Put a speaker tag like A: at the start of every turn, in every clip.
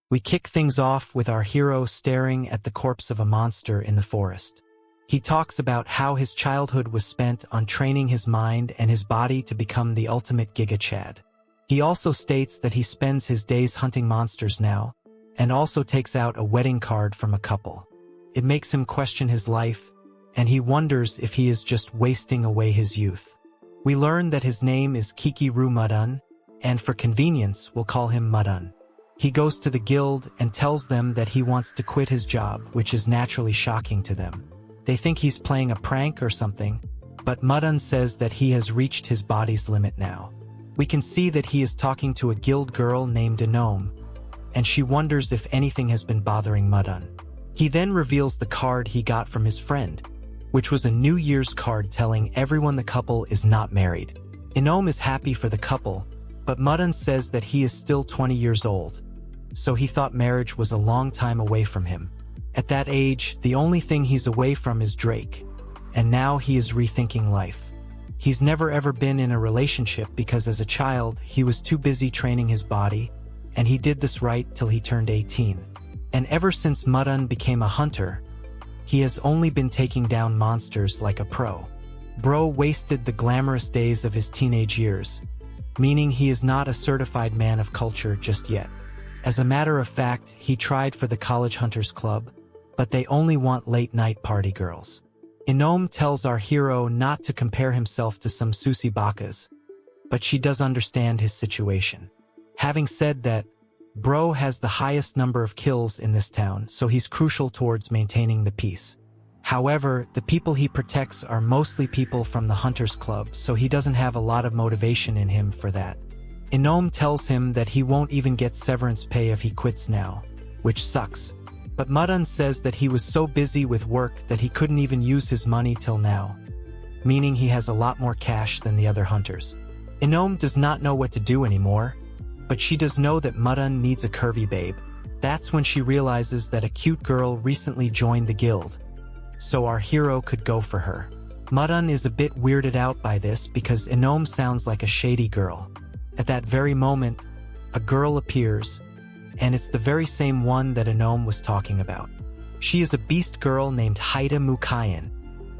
A: We kick things off with our hero staring at the corpse of a monster in the forest. He talks about how his childhood was spent on training his mind and his body to become the ultimate Giga Chad. He also states that he spends his days hunting monsters now, and also takes out a wedding card from a couple. It makes him question his life, and he wonders if he is just wasting away his youth. We learn that his name is Kikuru Mudun, and for convenience we'll call him Mudun. He goes to the guild and tells them that he wants to quit his job, which is naturally shocking to them. They think he's playing a prank or something, but Mudun says that he has reached his body's limit now. We can see that he is talking to a guild girl named Anome, and she wonders if anything has been bothering Mudun. He then reveals the card he got from his friend, which was a New Year's card telling everyone the couple is not married. Anome is happy for the couple, but Mudun says that he is still 20 years old, so he thought marriage was a long time away from him. At that age, the only thing he's away from is Drake, and now he is rethinking life. He's never ever been in a relationship because as a child, he was too busy training his body, and he did this right till he turned 18. And ever since Mudun became a hunter, he has only been taking down monsters like a pro. Bro wasted the glamorous days of his teenage years, meaning he is not a certified man of culture just yet. As a matter of fact, he tried for the College Hunters Club, but they only want late-night party girls. Anome tells our hero not to compare himself to some Susie Bakas, but she does understand his situation. Having said that, Bro has the highest number of kills in this town, so he's crucial towards maintaining the peace. However, the people he protects are mostly people from the Hunters Club, so he doesn't have a lot of motivation in him for that. Anome tells him that he won't even get severance pay if he quits now, which sucks. But Mudun says that he was so busy with work that he couldn't even use his money till now, meaning he has a lot more cash than the other hunters. Anome does not know what to do anymore, but she does know that Mudun needs a curvy babe. That's when she realizes that a cute girl recently joined the guild, so our hero could go for her. Mudun is a bit weirded out by this because Anome sounds like a shady girl. At that very moment, a girl appears, and it's the very same one that Anome was talking about. She is a beast girl named Hitamuki,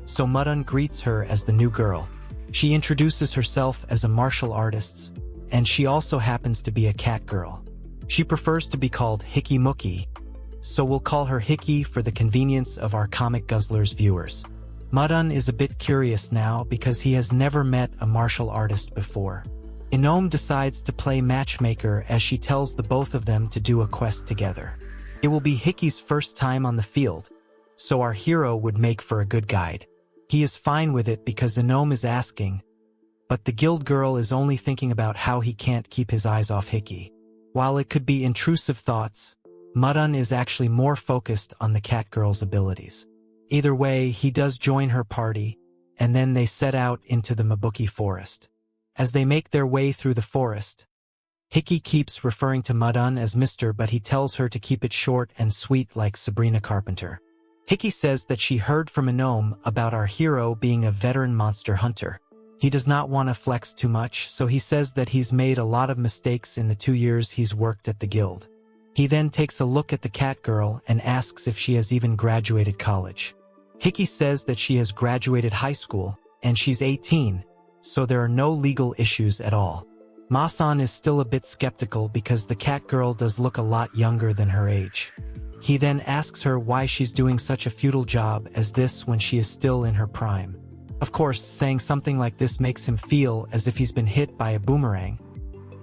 A: so Mudun greets her as the new girl. She introduces herself as a martial artist, and she also happens to be a cat girl. She prefers to be called Hitamuki, so we'll call her Hiki for the convenience of our Comic Guzzlers viewers. Mudun is a bit curious now because he has never met a martial artist before. Anome decides to play matchmaker as she tells the both of them to do a quest together. It will be Hiki's first time on the field, so our hero would make for a good guide. He is fine with it because Anome is asking, but the guild girl is only thinking about how he can't keep his eyes off Hiki. While it could be intrusive thoughts, Mudun is actually more focused on the cat girl's abilities. Either way, he does join her party, and then they set out into the Mabuki forest. As they make their way through the forest, Hiki keeps referring to Mudun as Mr., but he tells her to keep it short and sweet like Sabrina Carpenter. Hiki says that she heard from Anome about our hero being a veteran monster hunter. He does not want to flex too much, so he says that he's made a lot of mistakes in the 2 years he's worked at the guild. He then takes a look at the cat girl and asks if she has even graduated college. Hiki says that she has graduated high school, and she's 18, so there are no legal issues at all. Masan is still a bit skeptical because the cat girl does look a lot younger than her age. He then asks her why she's doing such a futile job as this when she is still in her prime. Of course, saying something like this makes him feel as if he's been hit by a boomerang.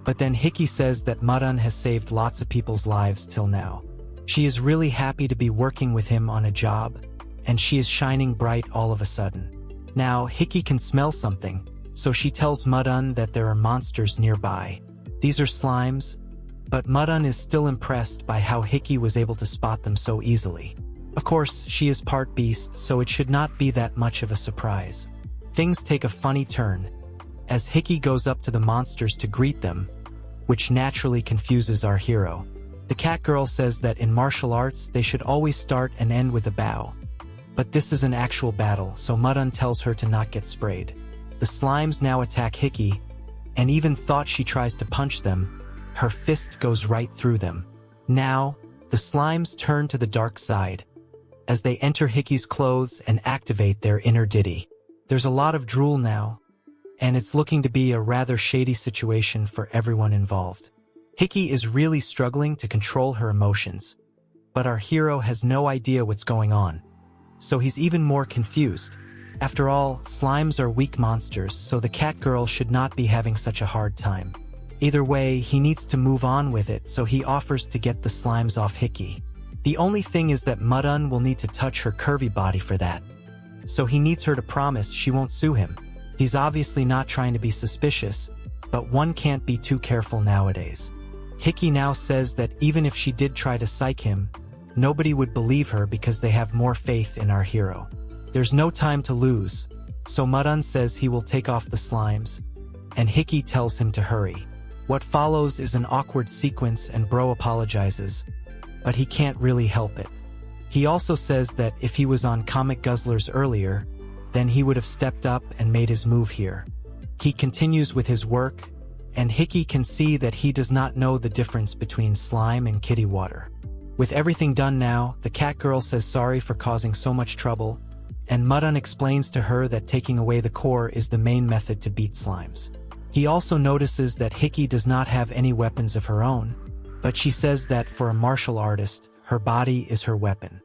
A: But then Hiki says that Mudun has saved lots of people's lives till now. She is really happy to be working with him on a job, and she is shining bright all of a sudden. Now, Hiki can smell something, so she tells Mudun that there are monsters nearby. These are slimes, but Mudun is still impressed by how Hiki was able to spot them so easily. Of course, she is part beast, so it should not be that much of a surprise. Things take a funny turn, as Hiki goes up to the monsters to greet them, which naturally confuses our hero. The cat girl says that in martial arts they should always start and end with a bow. But this is an actual battle, so Mudun tells her to not get sprayed. The slimes now attack Hiki, and even thought she tries to punch them, her fist goes right through them. Now, the slimes turn to the dark side as they enter Hiki's clothes and activate their inner Diddy. There's a lot of drool now, and it's looking to be a rather shady situation for everyone involved. Hiki is really struggling to control her emotions, but our hero has no idea what's going on, so he's even more confused. After all, slimes are weak monsters, so the cat girl should not be having such a hard time. Either way, he needs to move on with it, so he offers to get the slimes off Hiki. The only thing is that Mudun will need to touch her curvy body for that, so he needs her to promise she won't sue him. He's obviously not trying to be suspicious, but one can't be too careful nowadays. Hiki now says that even if she did try to psych him, nobody would believe her because they have more faith in our hero. There's no time to lose, so Mudun says he will take off the slimes, and Hiki tells him to hurry. What follows is an awkward sequence and Bro apologizes, but he can't really help it. He also says that if he was on Comic Guzzlers earlier, then he would have stepped up and made his move here. He continues with his work, and Hiki can see that he does not know the difference between slime and kitty water. With everything done now, the cat girl says sorry for causing so much trouble, and Mudun explains to her that taking away the core is the main method to beat slimes. He also notices that Hiki does not have any weapons of her own, but she says that for a martial artist, her body is her weapon.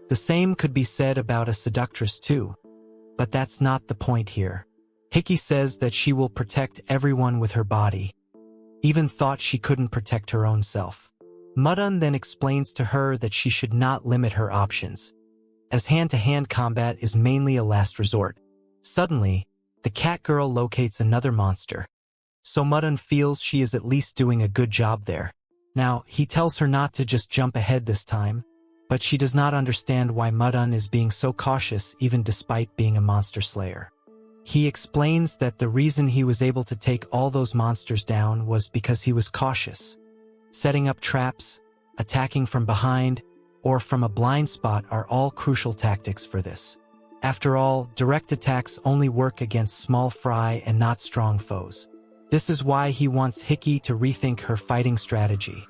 A: The same could be said about a seductress too, but that's not the point here. Hiki says that she will protect everyone with her body, even thought she couldn't protect her own self. Mudun then explains to her that she should not limit her options, as hand-to-hand combat is mainly a last resort. Suddenly, the cat girl locates another monster, so Mudun feels she is at least doing a good job there. Now, he tells her not to just jump ahead this time, but she does not understand why Mudun is being so cautious even despite being a monster slayer. He explains that the reason he was able to take all those monsters down was because he was cautious. Setting up traps, attacking from behind, or from a blind spot are all crucial tactics for this. After all, direct attacks only work against small fry and not strong foes. This is why he wants Hiki to rethink her fighting strategy,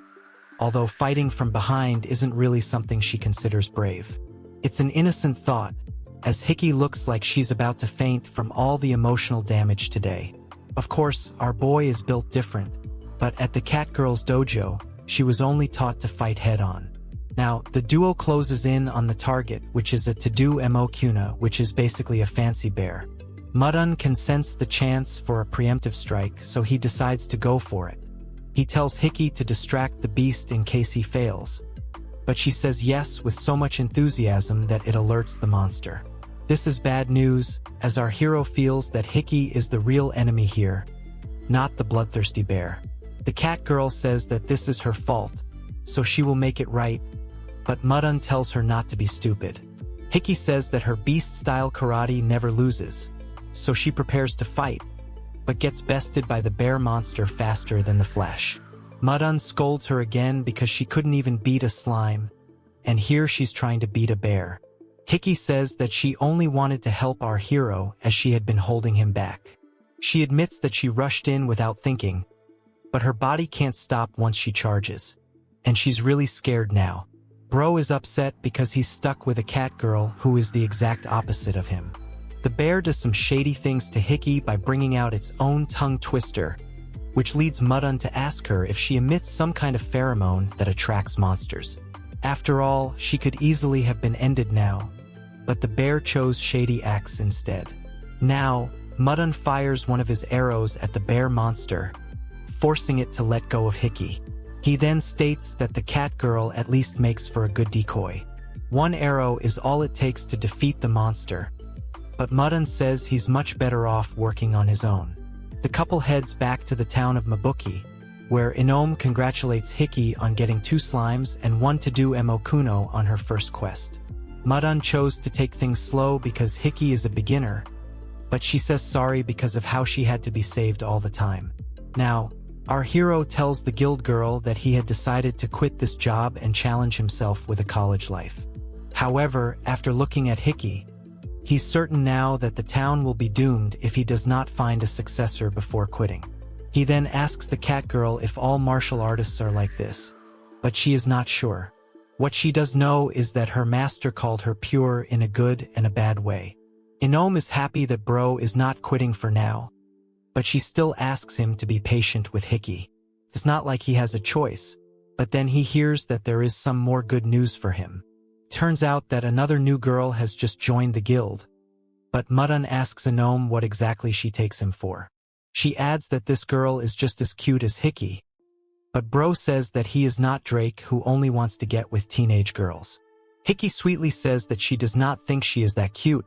A: although fighting from behind isn't really something she considers brave. It's an innocent thought, as Hiki looks like she's about to faint from all the emotional damage today. Of course, our boy is built different, but at the cat girl's dojo, she was only taught to fight head-on. Now, the duo closes in on the target, which is a Todomokuma, which is basically a fancy bear. Mudun can sense the chance for a preemptive strike, so he decides to go for it. He tells Hiki to distract the beast in case he fails, but she says yes with so much enthusiasm that it alerts the monster. This is bad news, as our hero feels that Hiki is the real enemy here, not the bloodthirsty bear. The cat girl says that this is her fault, so she will make it right, but Mudun tells her not to be stupid. Hiki says that her beast-style karate never loses, so she prepares to fight, but gets bested by the bear monster faster than the flash. Mudun scolds her again because she couldn't even beat a slime, and here she's trying to beat a bear. Hiki says that she only wanted to help our hero as she had been holding him back. She admits that she rushed in without thinking, but her body can't stop once she charges, and she's really scared now. Bro is upset because he's stuck with a cat girl who is the exact opposite of him. The bear does some shady things to Hiki by bringing out its own tongue twister, which leads Mudun to ask her if she emits some kind of pheromone that attracts monsters. After all, she could easily have been ended now, but the bear chose Shady axe instead. Now, Mudun fires one of his arrows at the bear monster, forcing it to let go of Hiki. He then states that the cat girl at least makes for a good decoy. One arrow is all it takes to defeat the monster, but Mudun says he's much better off working on his own. The couple heads back to the town of Mabuki, where Anome congratulates Hiki on getting 2 slimes and 1 Todomokuma on her first quest. Mudun chose to take things slow because Hiki is a beginner, but she says sorry because of how she had to be saved all the time. Now, our hero tells the guild girl that he had decided to quit this job and challenge himself with a college life. However, after looking at Hiki, he's certain now that the town will be doomed if he does not find a successor before quitting. He then asks the cat girl if all martial artists are like this, but she is not sure. What she does know is that her master called her pure in a good and a bad way. Anome is happy that bro is not quitting for now, but she still asks him to be patient with Hiki. It's not like he has a choice, but then he hears that there is some more good news for him. Turns out that another new girl has just joined the guild, but Mudun asks Anome what exactly she takes him for. She adds that this girl is just as cute as Hiki, but bro says that he is not Drake who only wants to get with teenage girls. Hiki sweetly says that she does not think she is that cute,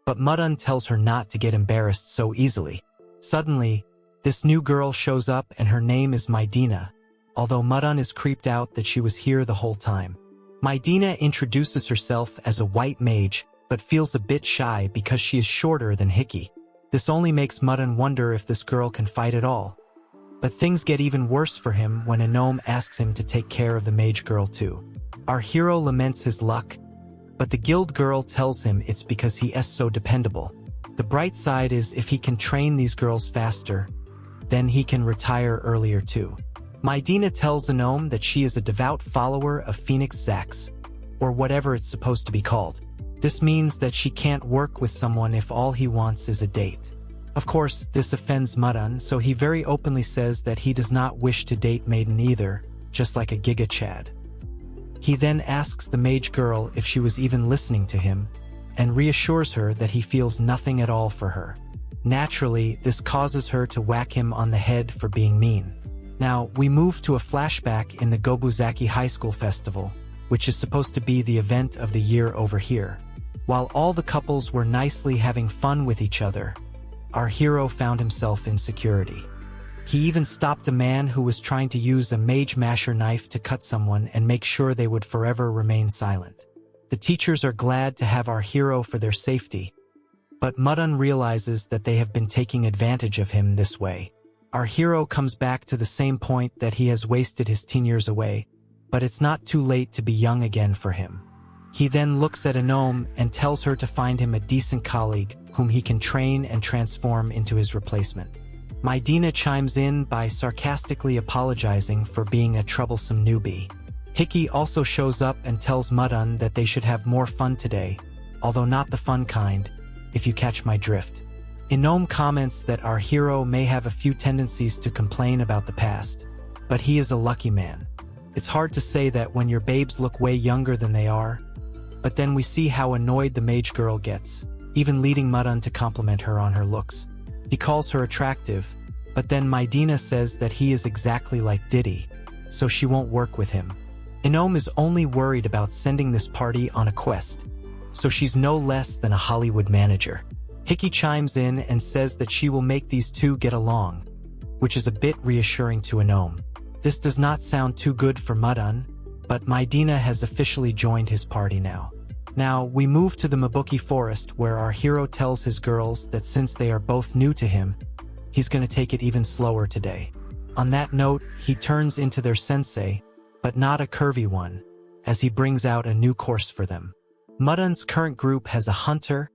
A: but Mudun tells her not to get embarrassed so easily. Suddenly, this new girl shows up and her name is Maidina, although Mudun is creeped out that she was here the whole time. Maidina introduces herself as a white mage, but feels a bit shy because she is shorter than Hiki. This only makes Mudun wonder if this girl can fight at all. But things get even worse for him when Anome asks him to take care of the mage girl too. Our hero laments his luck, but the guild girl tells him it's because he is so dependable. The bright side is if he can train these girls faster, then he can retire earlier too. Maidina tells Anome that she is a devout follower of Phoenix Zax, or whatever it's supposed to be called. This means that she can't work with someone if all he wants is a date. Of course, this offends Mudun, so he very openly says that he does not wish to date Maiden either, just like a Giga Chad. He then asks the mage girl if she was even listening to him, and reassures her that he feels nothing at all for her. Naturally, this causes her to whack him on the head for being mean. Now, we move to a flashback in the Gobuzaki High School Festival, which is supposed to be the event of the year over here. While all the couples were nicely having fun with each other, our hero found himself in security. He even stopped a man who was trying to use a mage masher knife to cut someone and make sure they would forever remain silent. The teachers are glad to have our hero for their safety, but Mudun realizes that they have been taking advantage of him this way. Our hero comes back to the same point that he has wasted his teen years away, but it's not too late to be young again for him. He then looks at Anome and tells her to find him a decent colleague whom he can train and transform into his replacement. Maidina chimes in by sarcastically apologizing for being a troublesome newbie. Hiki also shows up and tells Mudun that they should have more fun today, although not the fun kind, if you catch my drift. Anome comments that our hero may have a few tendencies to complain about the past, but he is a lucky man. It's hard to say that when your babes look way younger than they are, but then we see how annoyed the mage girl gets, even leading Mudun to compliment her on her looks. He calls her attractive, but then Maidina says that he is exactly like Diddy, so she won't work with him. Anome is only worried about sending this party on a quest, so she's no less than a Hollywood manager. Hiki chimes in and says that she will make these two get along, which is a bit reassuring to Anome. This does not sound too good for Mudun, but Maidina has officially joined his party now. Now, we move to the Mabuki Forest where our hero tells his girls that since they are both new to him, he's gonna take it even slower today. On that note, he turns into their sensei, but not a curvy one, as he brings out a new course for them. Mudun's current group has a hunter,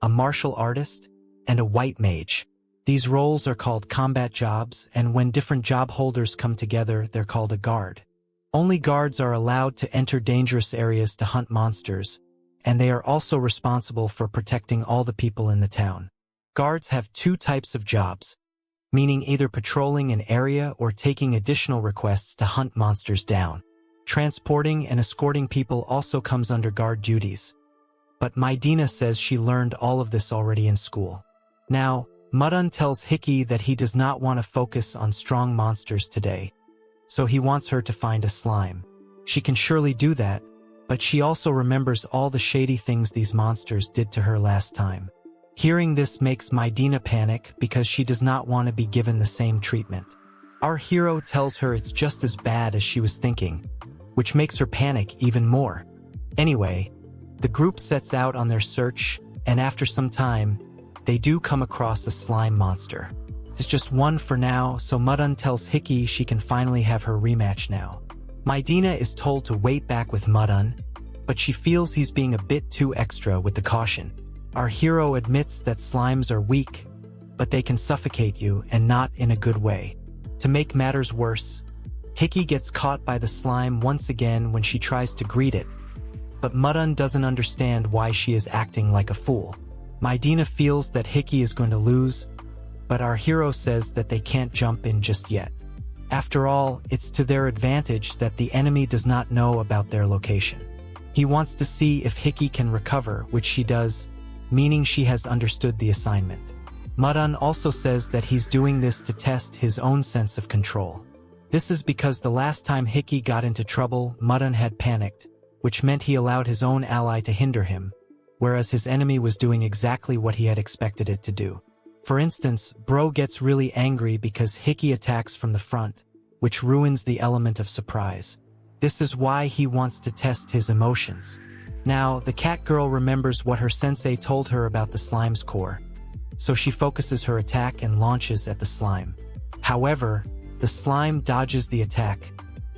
A: a martial artist, and a white mage. These roles are called combat jobs, and when different job holders come together, they're called a guard. Only guards are allowed to enter dangerous areas to hunt monsters, and they are also responsible for protecting all the people in the town. Guards have two types of jobs, meaning either patrolling an area or taking additional requests to hunt monsters down. Transporting and escorting people also comes under guard duties. But Maidina says she learned all of this already in school. Now, Mudun tells Hiki that he does not want to focus on strong monsters today, so he wants her to find a slime. She can surely do that, but she also remembers all the shady things these monsters did to her last time. Hearing this makes Maidina panic because she does not want to be given the same treatment. Our hero tells her it's just as bad as she was thinking, which makes her panic even more. Anyway, the group sets out on their search, and after some time, they do come across a slime monster. It's just one for now, so Mudun tells Hiki she can finally have her rematch now. Maidina is told to wait back with Mudun, but she feels he's being a bit too extra with the caution. Our hero admits that slimes are weak, but they can suffocate you and not in a good way. To make matters worse, Hiki gets caught by the slime once again when she tries to greet it, but Mudun doesn't understand why she is acting like a fool. Maidina feels that Hiki is going to lose, but our hero says that they can't jump in just yet. After all, it's to their advantage that the enemy does not know about their location. He wants to see if Hiki can recover, which she does, meaning she has understood the assignment. Mudun also says that he's doing this to test his own sense of control. This is because the last time Hiki got into trouble, Mudun had panicked, which meant he allowed his own ally to hinder him, whereas his enemy was doing exactly what he had expected it to do. For instance, Bro gets really angry because Hiki attacks from the front, which ruins the element of surprise. This is why he wants to test his emotions. Now, the cat girl remembers what her sensei told her about the slime's core, so she focuses her attack and launches at the slime. However, the slime dodges the attack,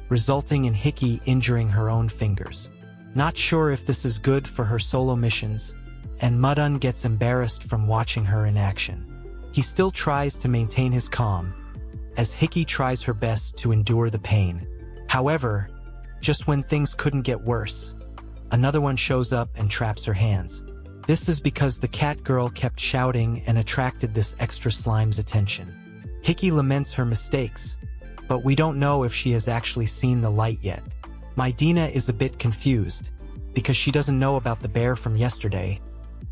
A: resulting in Hiki injuring her own fingers. Not sure if this is good for her solo missions, and Mudun gets embarrassed from watching her in action. He still tries to maintain his calm, as Hiki tries her best to endure the pain. However, just when things couldn't get worse, another one shows up and traps her hands. This is because the cat girl kept shouting and attracted this extra slime's attention. Hiki laments her mistakes, but we don't know if she has actually seen the light yet. Maidina is a bit confused, because she doesn't know about the bear from yesterday,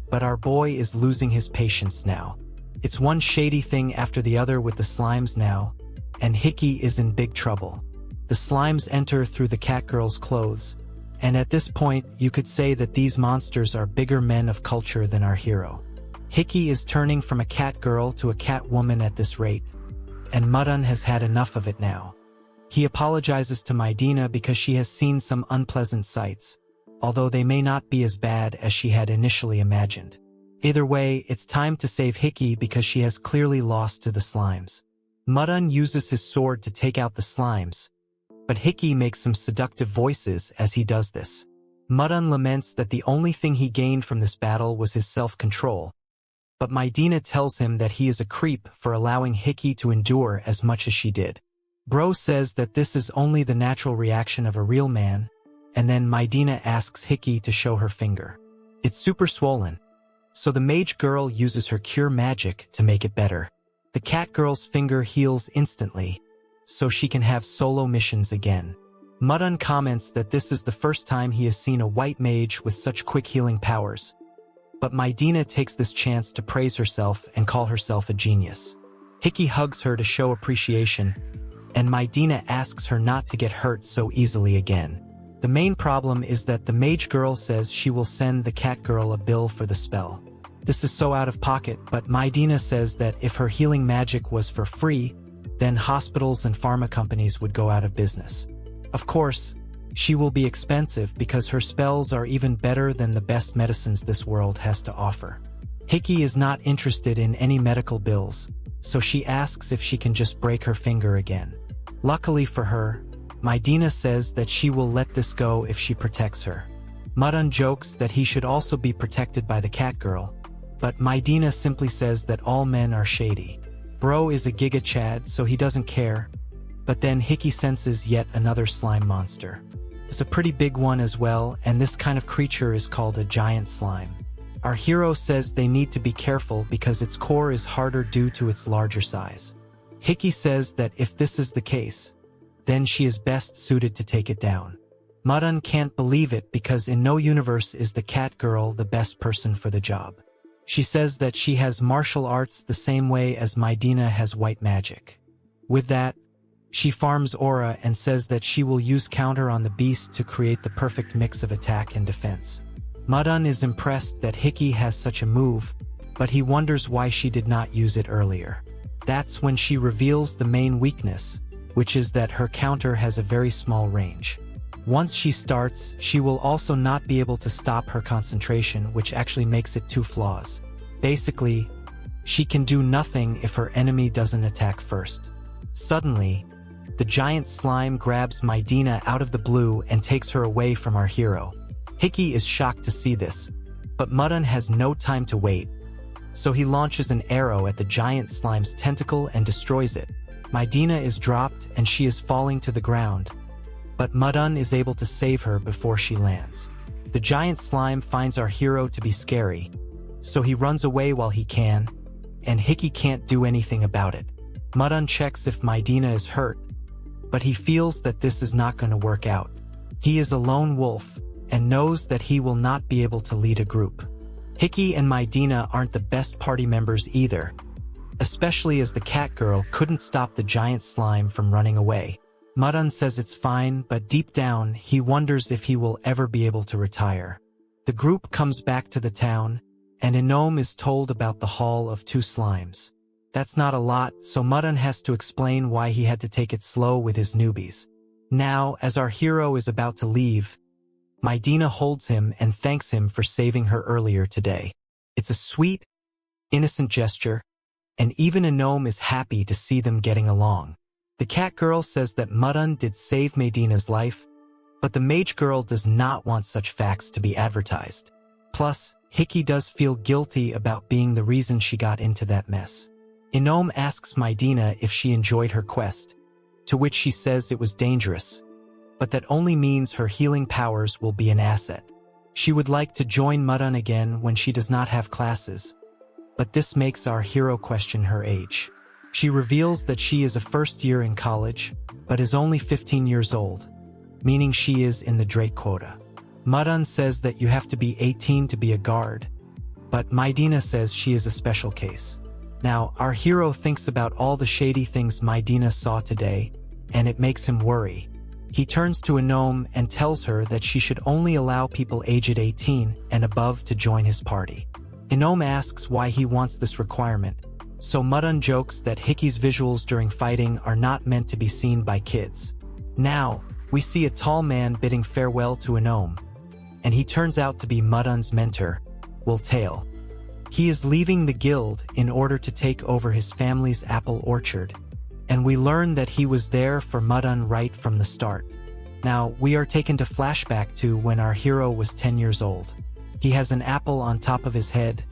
A: but our boy is losing his patience now. It's one shady thing after the other with the slimes now, and Hiki is in big trouble. The slimes enter through the cat girl's clothes, and at this point you could say that these monsters are bigger men of culture than our hero. Hiki is turning from a cat girl to a cat woman at this rate, and Mudun has had enough of it now. He apologizes to Maidina because she has seen some unpleasant sights, although they may not be as bad as she had initially imagined. Either way, it's time to save Hiki because she has clearly lost to the slimes. Mudun uses his sword to take out the slimes, but Hiki makes some seductive voices as he does this. Mudun laments that the only thing he gained from this battle was his self-control, but Maidina tells him that he is a creep for allowing Hiki to endure as much as she did. Bro says that this is only the natural reaction of a real man, and then Maidina asks Hiki to show her finger. It's super swollen, so the mage girl uses her cure magic to make it better. The cat girl's finger heals instantly, so she can have solo missions again. Mudun comments that this is the first time he has seen a white mage with such quick healing powers, but Maidina takes this chance to praise herself and call herself a genius. Hiki hugs her to show appreciation, and Maidina asks her not to get hurt so easily again. The main problem is that the mage girl says she will send the cat girl a bill for the spell. This is so out of pocket, but Maidina says that if her healing magic was for free, then hospitals and pharma companies would go out of business. Of course, she will be expensive because her spells are even better than the best medicines this world has to offer. Hiki is not interested in any medical bills, so she asks if she can just break her finger again. Luckily for her, Maidina says that she will let this go if she protects her. Mudun jokes that he should also be protected by the cat girl, but Maidina simply says that all men are shady. Bro is a Giga Chad, so he doesn't care, but then Hiki senses yet another slime monster. It's a pretty big one as well, and this kind of creature is called a giant slime. Our hero says they need to be careful because its core is harder due to its larger size. Hiki says that if this is the case, then she is best suited to take it down. Mudun can't believe it because in no universe is the cat girl the best person for the job. She says that she has martial arts the same way as Maidina has white magic. With that, she farms Aura and says that she will use counter on the beast to create the perfect mix of attack and defense. Mudun is impressed that Hiki has such a move, but he wonders why she did not use it earlier. That's when she reveals the main weakness, which is that her counter has a very small range. Once she starts, she will also not be able to stop her concentration, which actually makes it two flaws. Basically, she can do nothing if her enemy doesn't attack first. Suddenly, the giant slime grabs Maidina out of the blue and takes her away from our hero. Hiki is shocked to see this, but Mudun has no time to wait, so he launches an arrow at the giant slime's tentacle and destroys it. Maidina is dropped and she is falling to the ground, but Mudun is able to save her before she lands. The giant slime finds our hero to be scary, so he runs away while he can, and Hiki can't do anything about it. Mudun checks if Maidina is hurt, but he feels that this is not going to work out. He is a lone wolf and knows that he will not be able to lead a group. Hiki and Maidina aren't the best party members either, especially as the cat girl couldn't stop the giant slime from running away. Mudun says it's fine, but deep down, he wonders if he will ever be able to retire. The group comes back to the town, and Anome is told about the Hall of Two Slimes. That's not a lot, so Mudun has to explain why he had to take it slow with his newbies. Now, as our hero is about to leave, Maidina holds him and thanks him for saving her earlier today. It's a sweet, innocent gesture, and even Anome is happy to see them getting along. The cat girl says that Mudun did save Maidina's life, but the mage girl does not want such facts to be advertised. Plus, Hiki does feel guilty about being the reason she got into that mess. Anome asks Maidina if she enjoyed her quest, to which she says it was dangerous, but that only means her healing powers will be an asset. She would like to join Mudun again when she does not have classes, but this makes our hero question her age. She reveals that she is a first year in college, but is only 15 years old, meaning she is in the Drake quota. Mudun says that you have to be 18 to be a guard, but Maidina says she is a special case. Now, our hero thinks about all the shady things Maidina saw today, and it makes him worry. He turns to Anome and tells her that she should only allow people aged 18 and above to join his party. Anome asks why he wants this requirement, so Mudun jokes that Hiki's visuals during fighting are not meant to be seen by kids. Now, we see a tall man bidding farewell to Anome, and he turns out to be Mudun's mentor, Wiltail. He is leaving the guild in order to take over his family's apple orchard, and we learn that he was there for Mudun right from the start. Now, we are taken to flashback to when our hero was 10 years old. He has an apple on top of his head,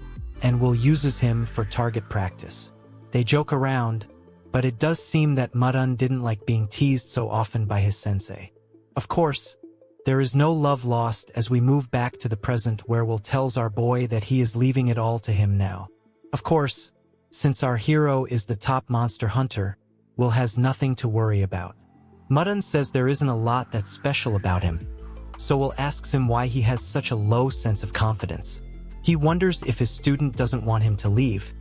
A: and Will uses him for target practice. They joke around, but it does seem that Mudun didn't like being teased so often by his sensei. Of course, there is no love lost as we move back to the present where Will tells our boy that he is leaving it all to him now. Of course, since our hero is the top monster hunter, Will has nothing to worry about. Mudun says there isn't a lot that's special about him, so Will asks him why he has such a low sense of confidence. He wonders if his student doesn't want him to leave,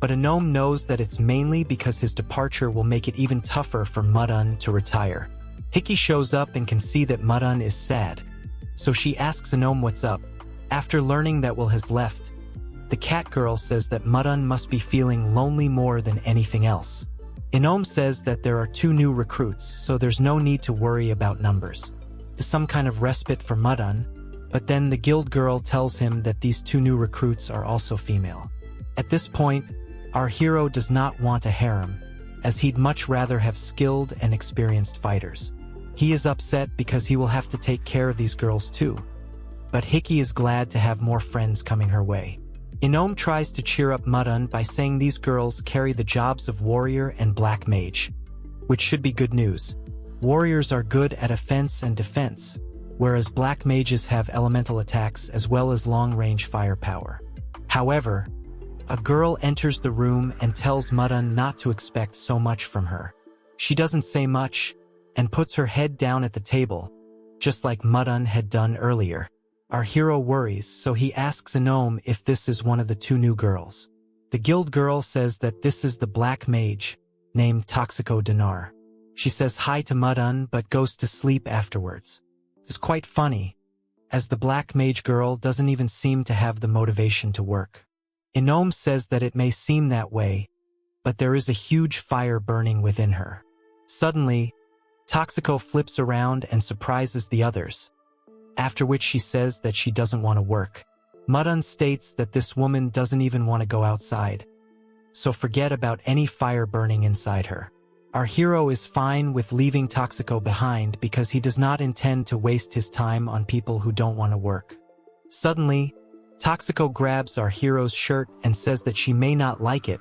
A: but Anome knows that it's mainly because his departure will make it even tougher for Mudun to retire. Hiki shows up and can see that Mudun is sad, so she asks Anome what's up. After learning that Will has left, the cat girl says that Mudun must be feeling lonely more than anything else. Anome says that there are 2 new recruits, so there's no need to worry about numbers. It's some kind of respite for Mudun, but then the guild girl tells him that these 2 new recruits are also female. At this point, our hero does not want a harem, as he'd much rather have skilled and experienced fighters. He is upset because he will have to take care of these girls too, but Hiki is glad to have more friends coming her way. Anome tries to cheer up Mudun by saying these girls carry the jobs of warrior and black mage, which should be good news. Warriors are good at offense and defense, whereas black mages have elemental attacks as well as long-range firepower. However, a girl enters the room and tells Mudun not to expect so much from her. She doesn't say much and puts her head down at the table, just like Mudun had done earlier. Our hero worries, so he asks Anome if this is one of the 2 new girls. The guild girl says that this is the black mage, named Toxico Dinar. She says hi to Mudun but goes to sleep afterwards. It's quite funny, as the black mage girl doesn't even seem to have the motivation to work. Anome says that it may seem that way, but there is a huge fire burning within her. Suddenly, Toxico flips around and surprises the others, after which she says that she doesn't want to work. Mudun states that this woman doesn't even want to go outside, so forget about any fire burning inside her. Our hero is fine with leaving Toxico behind because he does not intend to waste his time on people who don't want to work. Suddenly, Toxico grabs our hero's shirt and says that she may not like it,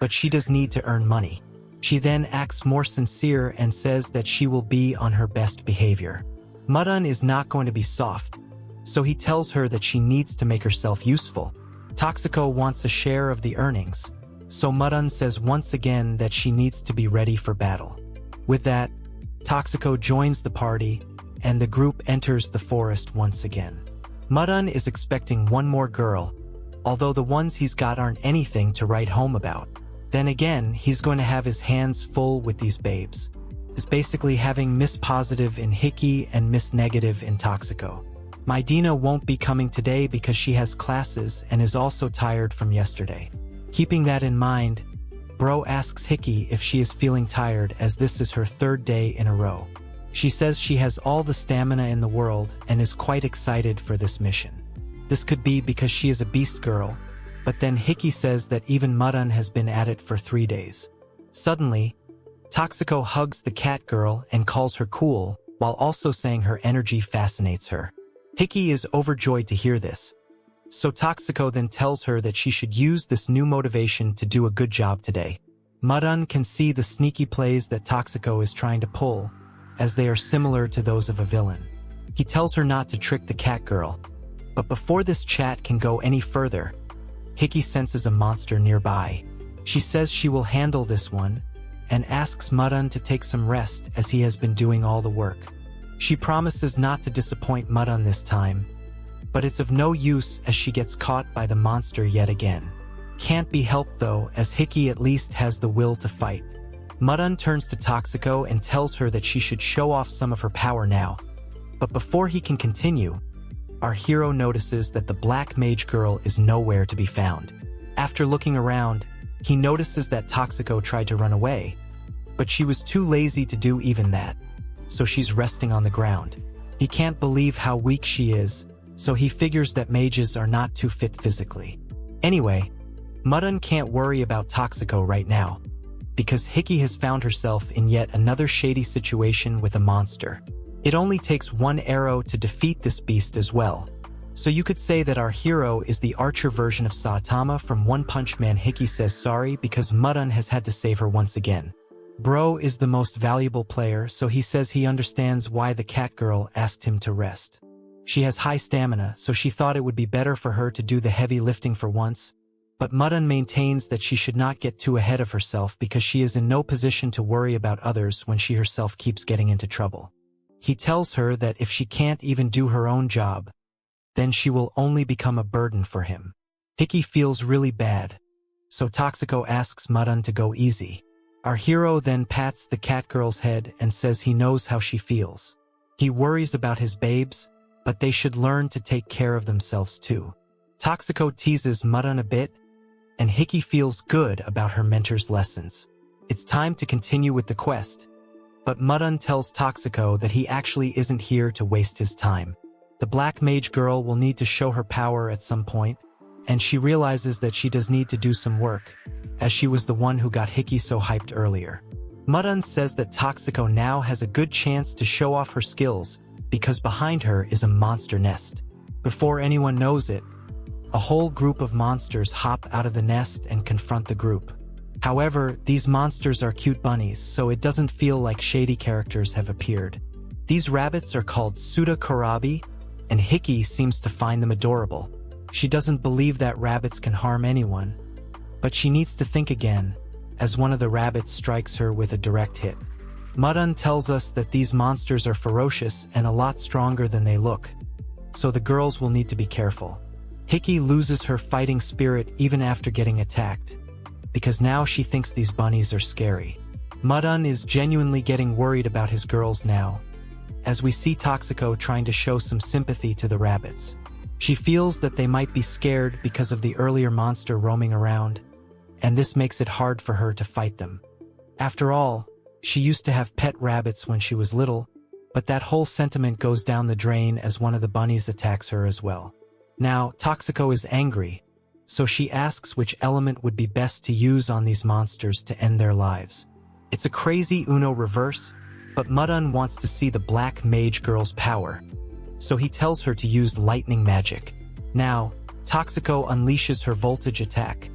A: but she does need to earn money. She then acts more sincere and says that she will be on her best behavior. Mudun is not going to be soft, so he tells her that she needs to make herself useful. Toxico wants a share of the earnings, so Mudun says once again that she needs to be ready for battle. With that, Toxico joins the party, and the group enters the forest once again. Mudun is expecting one more girl, although the ones he's got aren't anything to write home about. Then again, he's going to have his hands full with these babes. It's basically having Miss Positive in Hiki and Miss Negative in Toxico. Maidina won't be coming today because she has classes and is also tired from yesterday. Keeping that in mind, Bro asks Hiki if she is feeling tired as this is her third day in a row. She says she has all the stamina in the world and is quite excited for this mission. This could be because she is a beast girl, but then Hiki says that even Mudun has been at it for 3 days. Suddenly, Toxico hugs the cat girl and calls her cool, while also saying her energy fascinates her. Hiki is overjoyed to hear this, so Toxico then tells her that she should use this new motivation to do a good job today. Mudun can see the sneaky plays that Toxico is trying to pull, as they are similar to those of a villain. He tells her not to trick the cat girl, but before this chat can go any further, Hiki senses a monster nearby. She says she will handle this one, and asks Mudun to take some rest as he has been doing all the work. She promises not to disappoint Mudun this time, but it's of no use as she gets caught by the monster yet again. Can't be helped though, as Hiki at least has the will to fight. Mudun turns to Toxico and tells her that she should show off some of her power now. But before he can continue, our hero notices that the black mage girl is nowhere to be found. After looking around, he notices that Toxico tried to run away, but she was too lazy to do even that, so she's resting on the ground. He can't believe how weak she is, so he figures that mages are not too fit physically. Anyway, Mudun can't worry about Toxico right now, because Hiki has found herself in yet another shady situation with a monster. It only takes one arrow to defeat this beast as well. So you could say that our hero is the archer version of Saitama from One Punch Man. Hiki says sorry because Mudun has had to save her once again. Bro is the most valuable player, so he says he understands why the cat girl asked him to rest. She has high stamina, so she thought it would be better for her to do the heavy lifting for once, but Mudun maintains that she should not get too ahead of herself because she is in no position to worry about others when she herself keeps getting into trouble. He tells her that if she can't even do her own job, then she will only become a burden for him. Hiki feels really bad, so Toxico asks Mudun to go easy. Our hero then pats the cat girl's head and says he knows how she feels. He worries about his babes, but they should learn to take care of themselves too. Toxico teases Mudun a bit, and Hiki feels good about her mentor's lessons. It's time to continue with the quest, but Mudun tells Toxico that he actually isn't here to waste his time. The black mage girl will need to show her power at some point, and she realizes that she does need to do some work, as she was the one who got Hiki so hyped earlier. Mudun says that Toxico now has a good chance to show off her skills because behind her is a monster nest. Before anyone knows it, a whole group of monsters hop out of the nest and confront the group. However, these monsters are cute bunnies, so it doesn't feel like shady characters have appeared. These rabbits are called Sutakorabi, and Hiki seems to find them adorable. She doesn't believe that rabbits can harm anyone, but she needs to think again, as one of the rabbits strikes her with a direct hit. Mudun tells us that these monsters are ferocious and a lot stronger than they look, so the girls will need to be careful. Hiki loses her fighting spirit even after getting attacked, because now she thinks these bunnies are scary. Mudun is genuinely getting worried about his girls now, as we see Toxico trying to show some sympathy to the rabbits. She feels that they might be scared because of the earlier monster roaming around, and this makes it hard for her to fight them. After all, she used to have pet rabbits when she was little, but that whole sentiment goes down the drain as one of the bunnies attacks her as well. Now, Toxico is angry, so she asks which element would be best to use on these monsters to end their lives. It's a crazy Uno reverse, but Mudun wants to see the black mage girl's power, so he tells her to use lightning magic. Now, Toxico unleashes her voltage attack,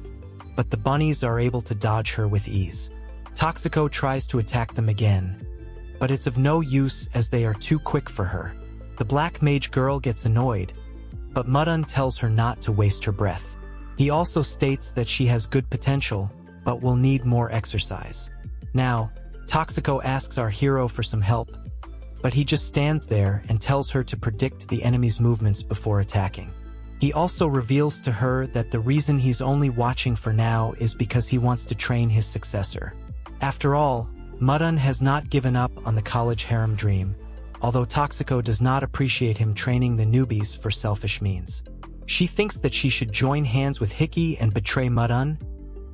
A: but the bunnies are able to dodge her with ease. Toxico tries to attack them again, but it's of no use as they are too quick for her. The black mage girl gets annoyed, but Mudun tells her not to waste her breath. He also states that she has good potential, but will need more exercise. Now, Toxico asks our hero for some help, but he just stands there and tells her to predict the enemy's movements before attacking. He also reveals to her that the reason he's only watching for now is because he wants to train his successor. After all, Mudun has not given up on the college harem dream, although Toxico does not appreciate him training the newbies for selfish means. She thinks that she should join hands with Hiki and betray Mudun,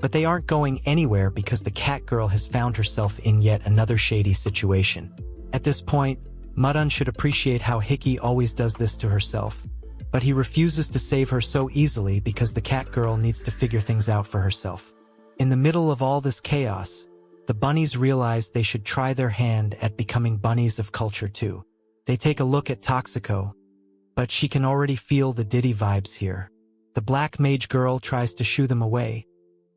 A: but they aren't going anywhere because the cat girl has found herself in yet another shady situation. At this point, Mudun should appreciate how Hiki always does this to herself, but he refuses to save her so easily because the cat girl needs to figure things out for herself. In the middle of all this chaos, the bunnies realize they should try their hand at becoming bunnies of culture too. They take a look at Toxico, but she can already feel the Diddy vibes here. The black mage girl tries to shoo them away,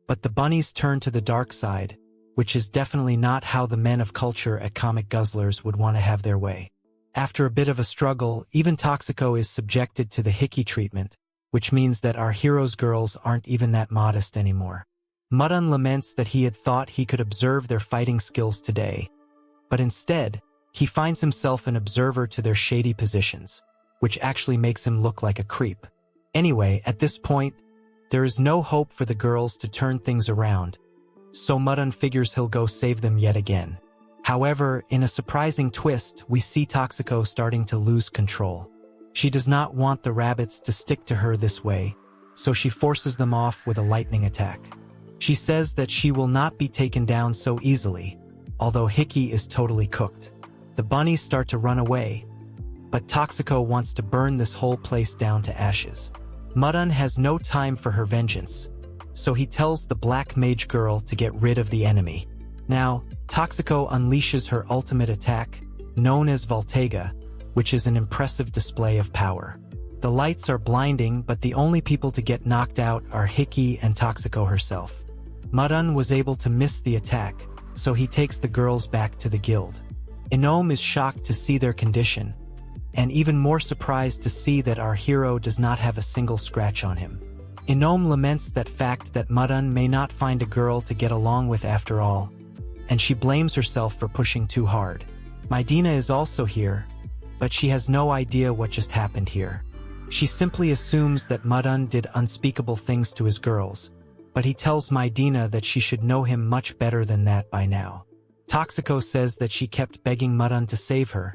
A: but the bunnies turn to the dark side, which is definitely not how the men of culture at Comic Guzzlers would want to have their way. After a bit of a struggle, even Toxico is subjected to the Hiki treatment, which means that our hero's girls aren't even that modest anymore. Mudun laments that he had thought he could observe their fighting skills today, but instead, he finds himself an observer to their shady positions, which actually makes him look like a creep. Anyway, at this point, there is no hope for the girls to turn things around, so Mudun figures he'll go save them yet again. However, in a surprising twist, we see Toxico starting to lose control. She does not want the rabbits to stick to her this way, so she forces them off with a lightning attack. She says that she will not be taken down so easily, although Hiki is totally cooked. The bunnies start to run away, but Toxico wants to burn this whole place down to ashes. Mudun has no time for her vengeance, so he tells the black mage girl to get rid of the enemy. Now, Toxico unleashes her ultimate attack, known as Voltega, which is an impressive display of power. The lights are blinding, but the only people to get knocked out are Hiki and Toxico herself. Mudun was able to miss the attack, so he takes the girls back to the guild. Anome is shocked to see their condition, and even more surprised to see that our hero does not have a single scratch on him. Anome laments that fact that Mudun may not find a girl to get along with after all, and she blames herself for pushing too hard. Midina is also here, but she has no idea what just happened here. She simply assumes that Mudun did unspeakable things to his girls, but he tells Midina that she should know him much better than that by now. Toxico says that she kept begging Mudun to save her,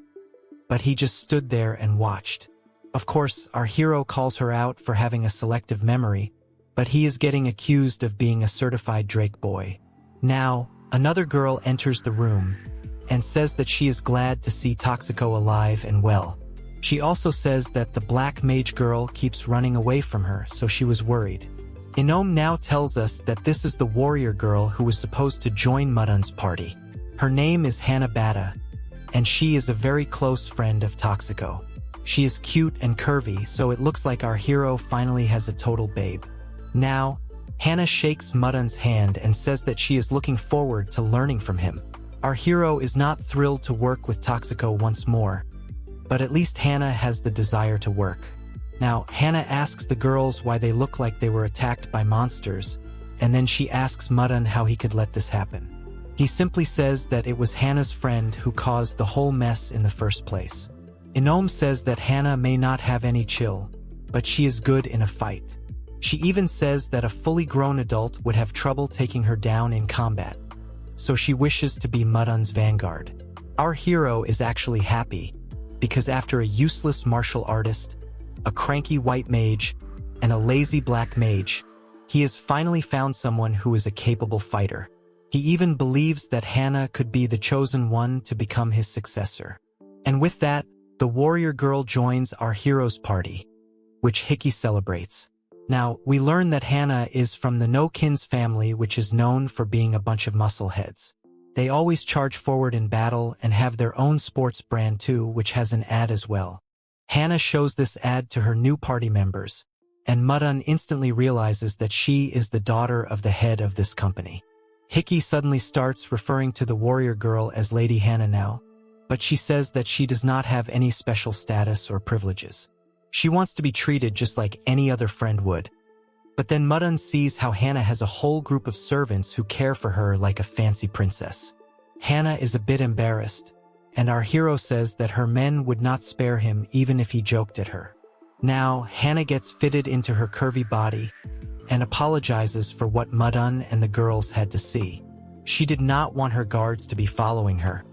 A: but he just stood there and watched. Of course, our hero calls her out for having a selective memory, but he is getting accused of being a certified Drake boy. Now, another girl enters the room and says that she is glad to see Toxico alive and well. She also says that the black mage girl keeps running away from her, so she was worried. Anome now tells us that this is the warrior girl who was supposed to join Mudun's party. Her name is Hanabata, and she is a very close friend of Toxico. She is cute and curvy, so it looks like our hero finally has a total babe. Now, Hannah shakes Mudun's hand and says that she is looking forward to learning from him. Our hero is not thrilled to work with Toxico once more, but at least Hannah has the desire to work. Now, Hannah asks the girls why they look like they were attacked by monsters, and then she asks Mudun how he could let this happen. He simply says that it was Hannah's friend who caused the whole mess in the first place. Anome says that Hannah may not have any chill, but she is good in a fight. She even says that a fully grown adult would have trouble taking her down in combat, so she wishes to be Mudun's vanguard. Our hero is actually happy, because after a useless martial artist, a cranky white mage, and a lazy black mage, he has finally found someone who is a capable fighter. He even believes that Hannah could be the chosen one to become his successor. And with that, the warrior girl joins our hero's party, which Hiki celebrates. Now, we learn that Hannah is from the No-Kins family, which is known for being a bunch of muscleheads. They always charge forward in battle and have their own sports brand too, which has an ad as well. Hannah shows this ad to her new party members, and Mudun instantly realizes that she is the daughter of the head of this company. Hiki suddenly starts referring to the warrior girl as Lady Hana now, but she says that she does not have any special status or privileges. She wants to be treated just like any other friend would. But then Mudun sees how Hana has a whole group of servants who care for her like a fancy princess. Hana is a bit embarrassed, and our hero says that her men would not spare him even if he joked at her. Now, Hana gets fitted into her curvy body and apologizes for what Mudun and the girls had to see. She did not want her guards to be following her,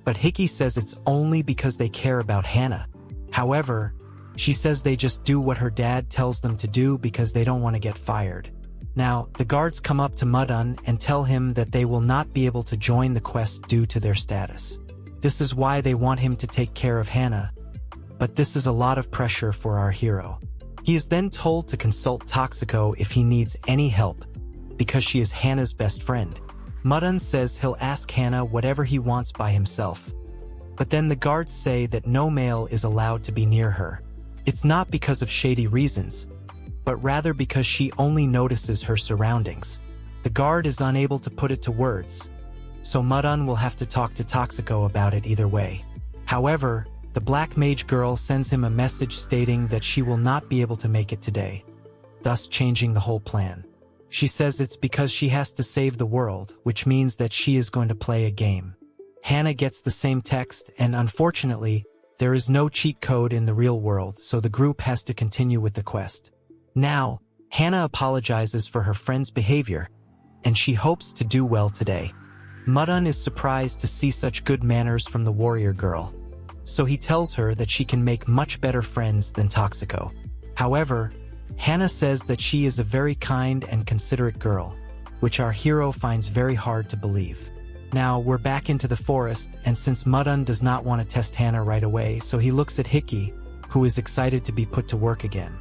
A: but Hiki says it's only because they care about Hana. However, she says they just do what her dad tells them to do because they don't want to get fired. Now, the guards come up to Mudun and tell him that they will not be able to join the quest due to their status. This is why they want him to take care of Hana, but this is a lot of pressure for our hero. He is then told to consult Toxico if he needs any help, because she is Hana's best friend. Mudun says he'll ask Hana whatever he wants by himself, but then the guards say that no male is allowed to be near her. It's not because of shady reasons, but rather because she only notices her surroundings. The guard is unable to put it to words, so Mudun will have to talk to Toxico about it either way. However, the black mage girl sends him a message stating that she will not be able to make it today, thus changing the whole plan. She says it's because she has to save the world, which means that she is going to play a game. Hana gets the same text, and unfortunately, there is no cheat code in the real world, so the group has to continue with the quest. Now, Hana apologizes for her friend's behavior, and she hopes to do well today. Mudun is surprised to see such good manners from the warrior girl, so he tells her that she can make much better friends than Toxico. However, Hana says that she is a very kind and considerate girl, which our hero finds very hard to believe. Now, we're back into the forest, and since Mudun does not want to test Hana right away, so he looks at Hiki, who is excited to be put to work again.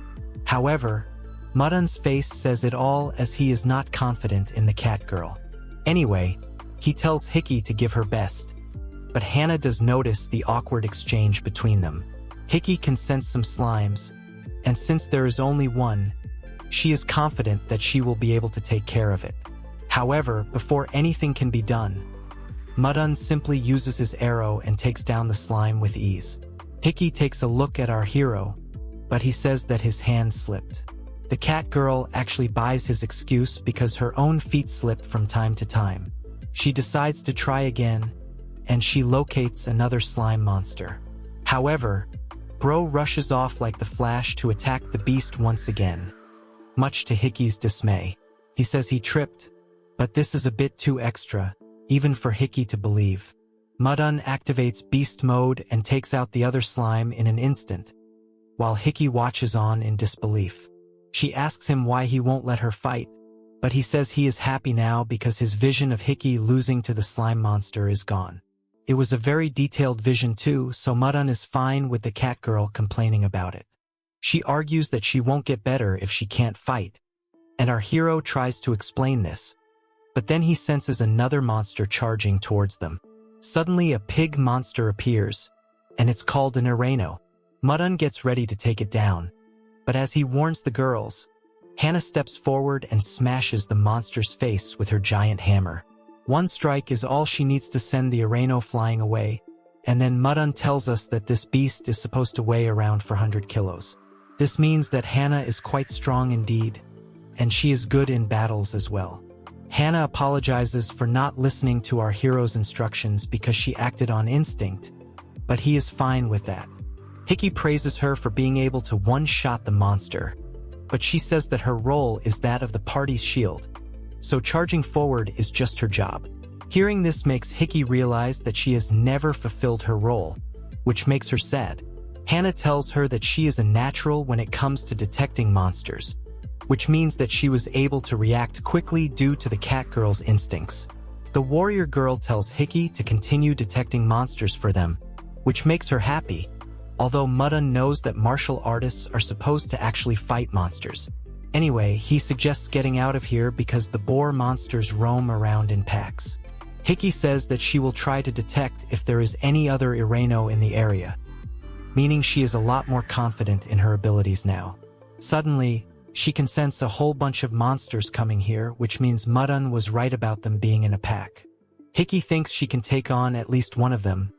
A: However, Mudun's face says it all as he is not confident in the cat girl. Anyway, he tells Hiki to give her best, but Hana does notice the awkward exchange between them. Hiki can sense some slimes, and since there is only one, she is confident that she will be able to take care of it. However, before anything can be done, Mudun simply uses his arrow and takes down the slime with ease. Hiki takes a look at our hero, but he says that his hand slipped. The cat girl actually buys his excuse because her own feet slip from time to time. She decides to try again, and she locates another slime monster. However, Bro rushes off like the Flash to attack the beast once again, much to Hiki's dismay. He says he tripped, but this is a bit too extra, even for Hiki to believe. Mudun activates beast mode and takes out the other slime in an instant, while Hiki watches on in disbelief. She asks him why he won't let her fight, but he says he is happy now because his vision of Hiki losing to the slime monster is gone. It was a very detailed vision too, so Mudun is fine with the cat girl complaining about it. She argues that she won't get better if she can't fight, and our hero tries to explain this, but then he senses another monster charging towards them. Suddenly a pig monster appears, and it's called an Areno. Mudun gets ready to take it down, but as he warns the girls, Hana steps forward and smashes the monster's face with her giant hammer. One strike is all she needs to send the Areno flying away, and then Mudun tells us that this beast is supposed to weigh around 400 kilos. This means that Hana is quite strong indeed, and she is good in battles as well. Hana apologizes for not listening to our hero's instructions because she acted on instinct, but he is fine with that. Hiki praises her for being able to one-shot the monster, but she says that her role is that of the party's shield, so charging forward is just her job. Hearing this makes Hiki realize that she has never fulfilled her role, which makes her sad. Hana tells her that she is a natural when it comes to detecting monsters, which means that she was able to react quickly due to the cat girl's instincts. The warrior girl tells Hiki to continue detecting monsters for them, which makes her happy, although Mudun knows that martial artists are supposed to actually fight monsters. Anyway, he suggests getting out of here because the boar monsters roam around in packs. Hiki says that she will try to detect if there is any other Areno in the area, meaning she is a lot more confident in her abilities now. Suddenly, She can sense a whole bunch of monsters coming here, which means Mudun was right about them being in a pack. Hiki thinks she can take on at least one of them,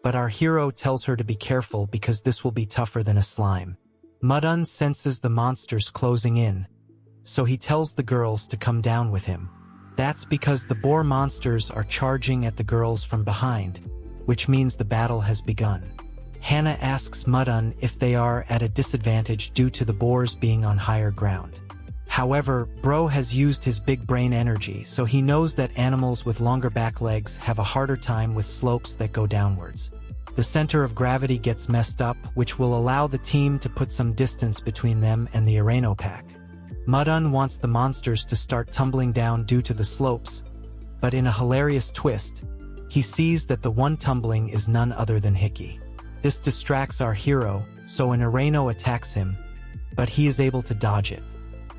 A: but our hero tells her to be careful because this will be tougher than a slime. Mudun senses the monsters closing in, so he tells the girls to come down with him. That's because the boar monsters are charging at the girls from behind, which means the battle has begun. Hana asks Mudun if they are at a disadvantage due to the boars being on higher ground. However, Bro has used his big brain energy, so he knows that animals with longer back legs have a harder time with slopes that go downwards. The center of gravity gets messed up, which will allow the team to put some distance between them and the Areno pack. Mudun wants the monsters to start tumbling down due to the slopes, but in a hilarious twist, he sees that the one tumbling is none other than Hiki. This distracts our hero, so an Areno attacks him, but he is able to dodge it.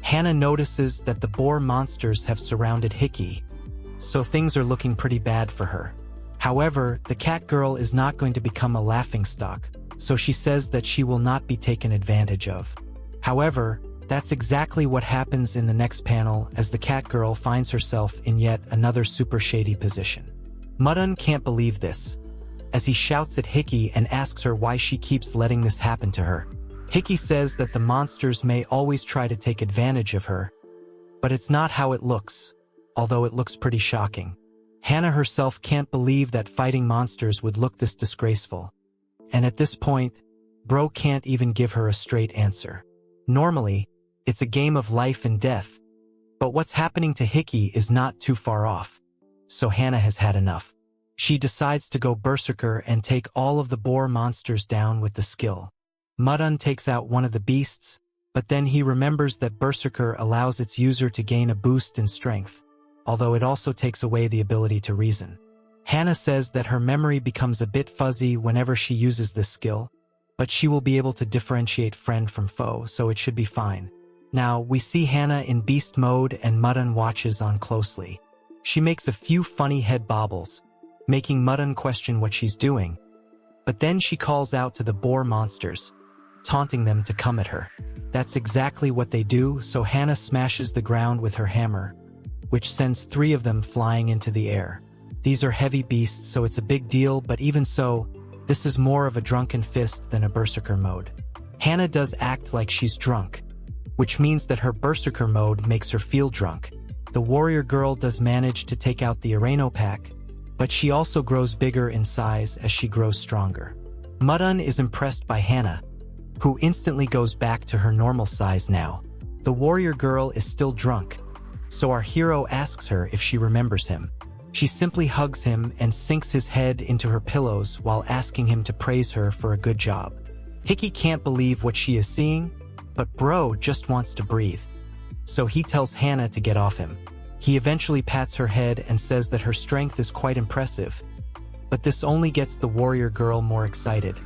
A: Hana notices that the boar monsters have surrounded Hiki, so things are looking pretty bad for her. However, the cat girl is not going to become a laughingstock, so she says that she will not be taken advantage of. However, that's exactly what happens in the next panel as the cat girl finds herself in yet another super shady position. Mudun can't believe this, as he shouts at Hiki and asks her why she keeps letting this happen to her. Hiki says that the monsters may always try to take advantage of her, but it's not how it looks, although it looks pretty shocking. Hana herself can't believe that fighting monsters would look this disgraceful, and at this point, Bro can't even give her a straight answer. Normally, it's a game of life and death, but what's happening to Hiki is not too far off, so Hana has had enough. She decides to go Berserker and take all of the boar monsters down with the skill. Mudun takes out one of the beasts, but then he remembers that Berserker allows its user to gain a boost in strength, although it also takes away the ability to reason. Hana says that her memory becomes a bit fuzzy whenever she uses this skill, but she will be able to differentiate friend from foe, so it should be fine. Now, we see Hana in beast mode and Mudun watches on closely. She makes a few funny head bobbles, making Mudun question what she's doing, but then she calls out to the boar monsters, taunting them to come at her. That's exactly what they do, so Hana smashes the ground with her hammer, which sends 3 of them flying into the air. These are heavy beasts, so it's a big deal, but even so, this is more of a drunken fist than a Berserker mode. Hana does act like she's drunk, which means that her Berserker mode makes her feel drunk. The warrior girl does manage to take out the Areno pack, but she also grows bigger in size as she grows stronger. Mudun is impressed by Hana, who instantly goes back to her normal size now. The warrior girl is still drunk, so our hero asks her if she remembers him. She simply hugs him and sinks his head into her pillows while asking him to praise her for a good job. Hiki can't believe what she is seeing, but Bro just wants to breathe, so he tells Hana to get off him. He eventually pats her head and says that her strength is quite impressive, but this only gets the warrior girl more excited,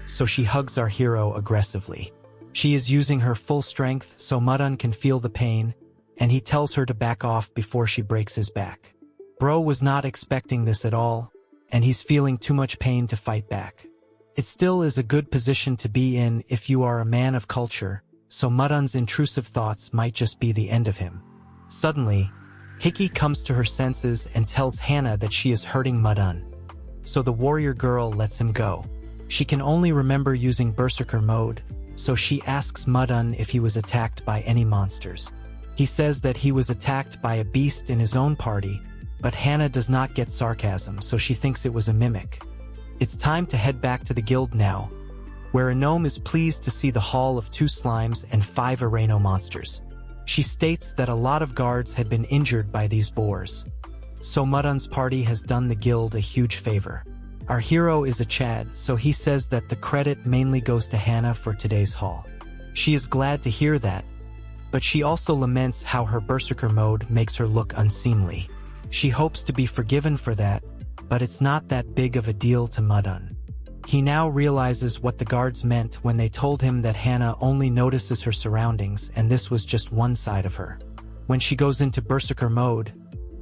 A: so she hugs our hero aggressively. She is using her full strength so Mudun can feel the pain, and he tells her to back off before she breaks his back. Bro was not expecting this at all, and he's feeling too much pain to fight back. It still is a good position to be in if you are a man of culture, so Mudun's intrusive thoughts might just be the end of him. Suddenly, Hiki comes to her senses and tells Hana that she is hurting Mudun, so the warrior girl lets him go. She can only remember using Berserker mode, so she asks Mudun if he was attacked by any monsters. He says that he was attacked by a beast in his own party, but Hana does not get sarcasm, so she thinks it was a mimic. It's time to head back to the guild now, where Anome is pleased to see the haul of 2 slimes and 5 Areno monsters. She states that a lot of guards had been injured by these boars, so Mudun's party has done the guild a huge favor. Our hero is a Chad, so he says that the credit mainly goes to Hana for today's haul. She is glad to hear that, but she also laments how her Berserker mode makes her look unseemly. She hopes to be forgiven for that, but it's not that big of a deal to Mudun. He now realizes what the guards meant when they told him that Hana only notices her surroundings and this was just one side of her. When she goes into Berserker mode,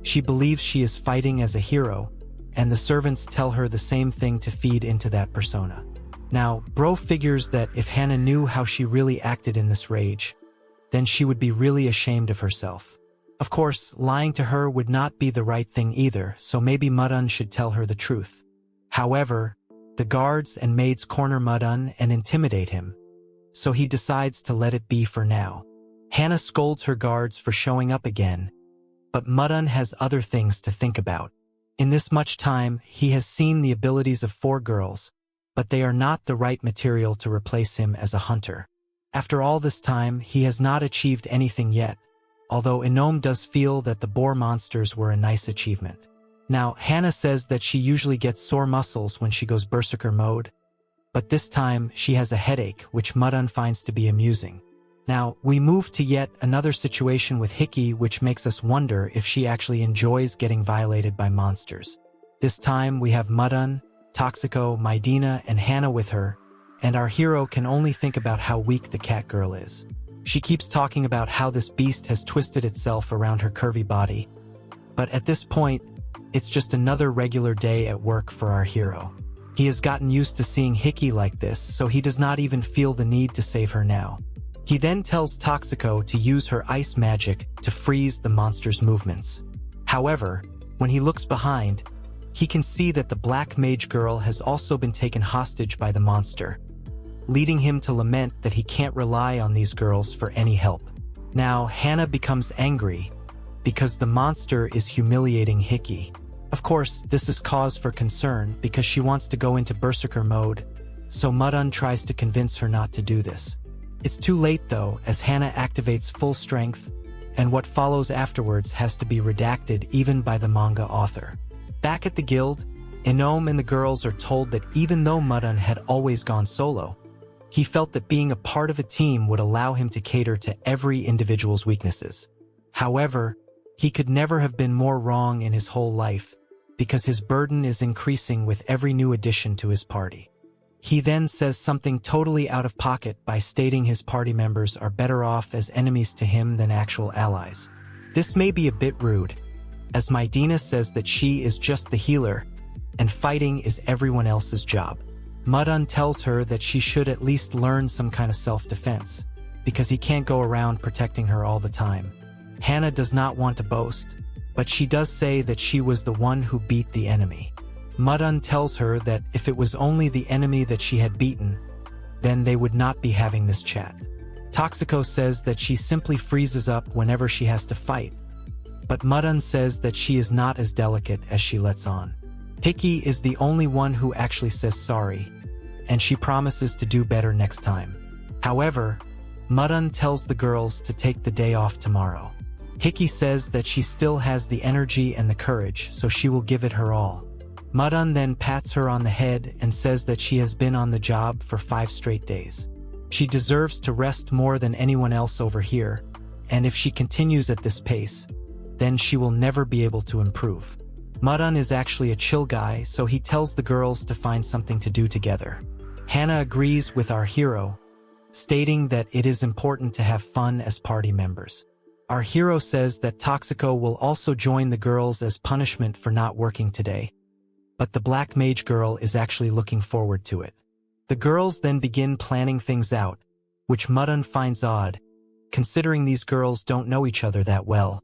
A: she believes she is fighting as a hero, and the servants tell her the same thing to feed into that persona. Now, Bro figures that if Hana knew how she really acted in this rage, then she would be really ashamed of herself. Of course, lying to her would not be the right thing either, so maybe Mudun should tell her the truth. However, the guards and maids corner Mudun and intimidate him, so he decides to let it be for now. Hana scolds her guards for showing up again, but Mudun has other things to think about. In this much time, he has seen the abilities of 4 girls, but they are not the right material to replace him as a hunter. After all this time, he has not achieved anything yet, although Anome does feel that the boar monsters were a nice achievement. Now, Hana says that she usually gets sore muscles when she goes Berserker mode, but this time she has a headache, which Mudun finds to be amusing. Now, we move to yet another situation with Hiki, which makes us wonder if she actually enjoys getting violated by monsters. This time we have Mudun, Toxico, Maidina, and Hana with her, and our hero can only think about how weak the cat girl is. She keeps talking about how this beast has twisted itself around her curvy body, but at this point, it's just another regular day at work for our hero. He has gotten used to seeing Hiki like this, so he does not even feel the need to save her now. He then tells Toxico to use her ice magic to freeze the monster's movements. However, when he looks behind, he can see that the black mage girl has also been taken hostage by the monster, leading him to lament that he can't rely on these girls for any help. Now, Hana becomes angry because the monster is humiliating Hiki. Of course, this is cause for concern because she wants to go into Berserker mode, so Mudun tries to convince her not to do this. It's too late though, as Hana activates full strength, and what follows afterwards has to be redacted even by the manga author. Back at the guild, Anome and the girls are told that even though Mudun had always gone solo, he felt that being a part of a team would allow him to cater to every individual's weaknesses. However, he could never have been more wrong in his whole life, because his burden is increasing with every new addition to his party. He then says something totally out of pocket by stating his party members are better off as enemies to him than actual allies. This may be a bit rude, as Maidina says that she is just the healer, and fighting is everyone else's job. Mudun tells her that she should at least learn some kind of self-defense, because he can't go around protecting her all the time. Hana does not want to boast, but she does say that she was the one who beat the enemy. Mudun tells her that if it was only the enemy that she had beaten, then they would not be having this chat. Toxico says that she simply freezes up whenever she has to fight, but Mudun says that she is not as delicate as she lets on. Hiki is the only one who actually says sorry, and she promises to do better next time. However, Mudun tells the girls to take the day off tomorrow. Hiki says that she still has the energy and the courage, so she will give it her all. Mudun then pats her on the head and says that she has been on the job for 5 straight days. She deserves to rest more than anyone else over here, and if she continues at this pace, then she will never be able to improve. Mudun is actually a chill guy, so he tells the girls to find something to do together. Hana agrees with our hero, stating that it is important to have fun as party members. Our hero says that Toxico will also join the girls as punishment for not working today, but the black mage girl is actually looking forward to it. The girls then begin planning things out, which Mudun finds odd, considering these girls don't know each other that well,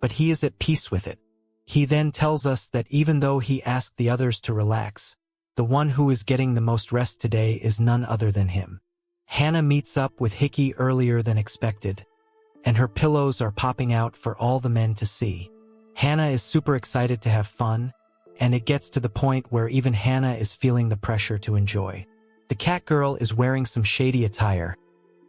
A: but he is at peace with it. He then tells us that even though he asked the others to relax, the one who is getting the most rest today is none other than him. Hana meets up with Hiki earlier than expected, and her pillows are popping out for all the men to see. Hana is super excited to have fun, and it gets to the point where even Hana is feeling the pressure to enjoy. The cat girl is wearing some shady attire,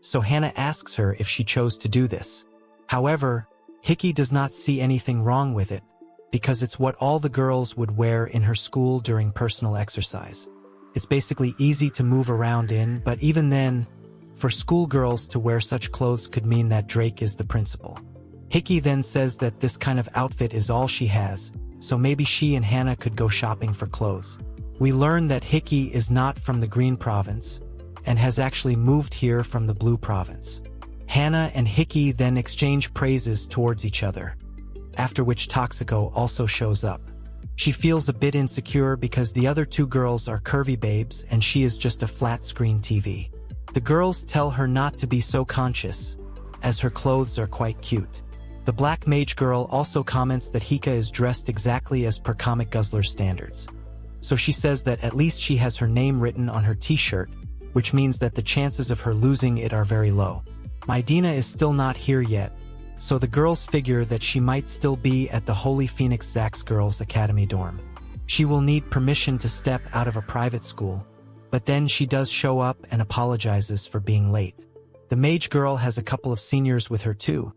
A: so Hana asks her if she chose to do this. However, Hiki does not see anything wrong with it, because it's what all the girls would wear in her school during personal exercise. It's basically easy to move around in, but even then, for schoolgirls to wear such clothes could mean that Drake is the principal. Hiki then says that this kind of outfit is all she has, so maybe she and Hana could go shopping for clothes. We learn that Hiki is not from the Green Province, and has actually moved here from the Blue Province. Hana and Hiki then exchange praises towards each other, after which Toxico also shows up. She feels a bit insecure because the other 2 girls are curvy babes and she is just a flat-screen TV. The girls tell her not to be so conscious, as her clothes are quite cute. The black mage girl also comments that Hika is dressed exactly as per comic guzzler standards. So she says that at least she has her name written on her t-shirt, which means that the chances of her losing it are very low. Maidina is still not here yet, so the girls figure that she might still be at the Holy Phoenix Zax Girls Academy dorm. She will need permission to step out of a private school, but then she does show up and apologizes for being late. The mage girl has a couple of seniors with her too,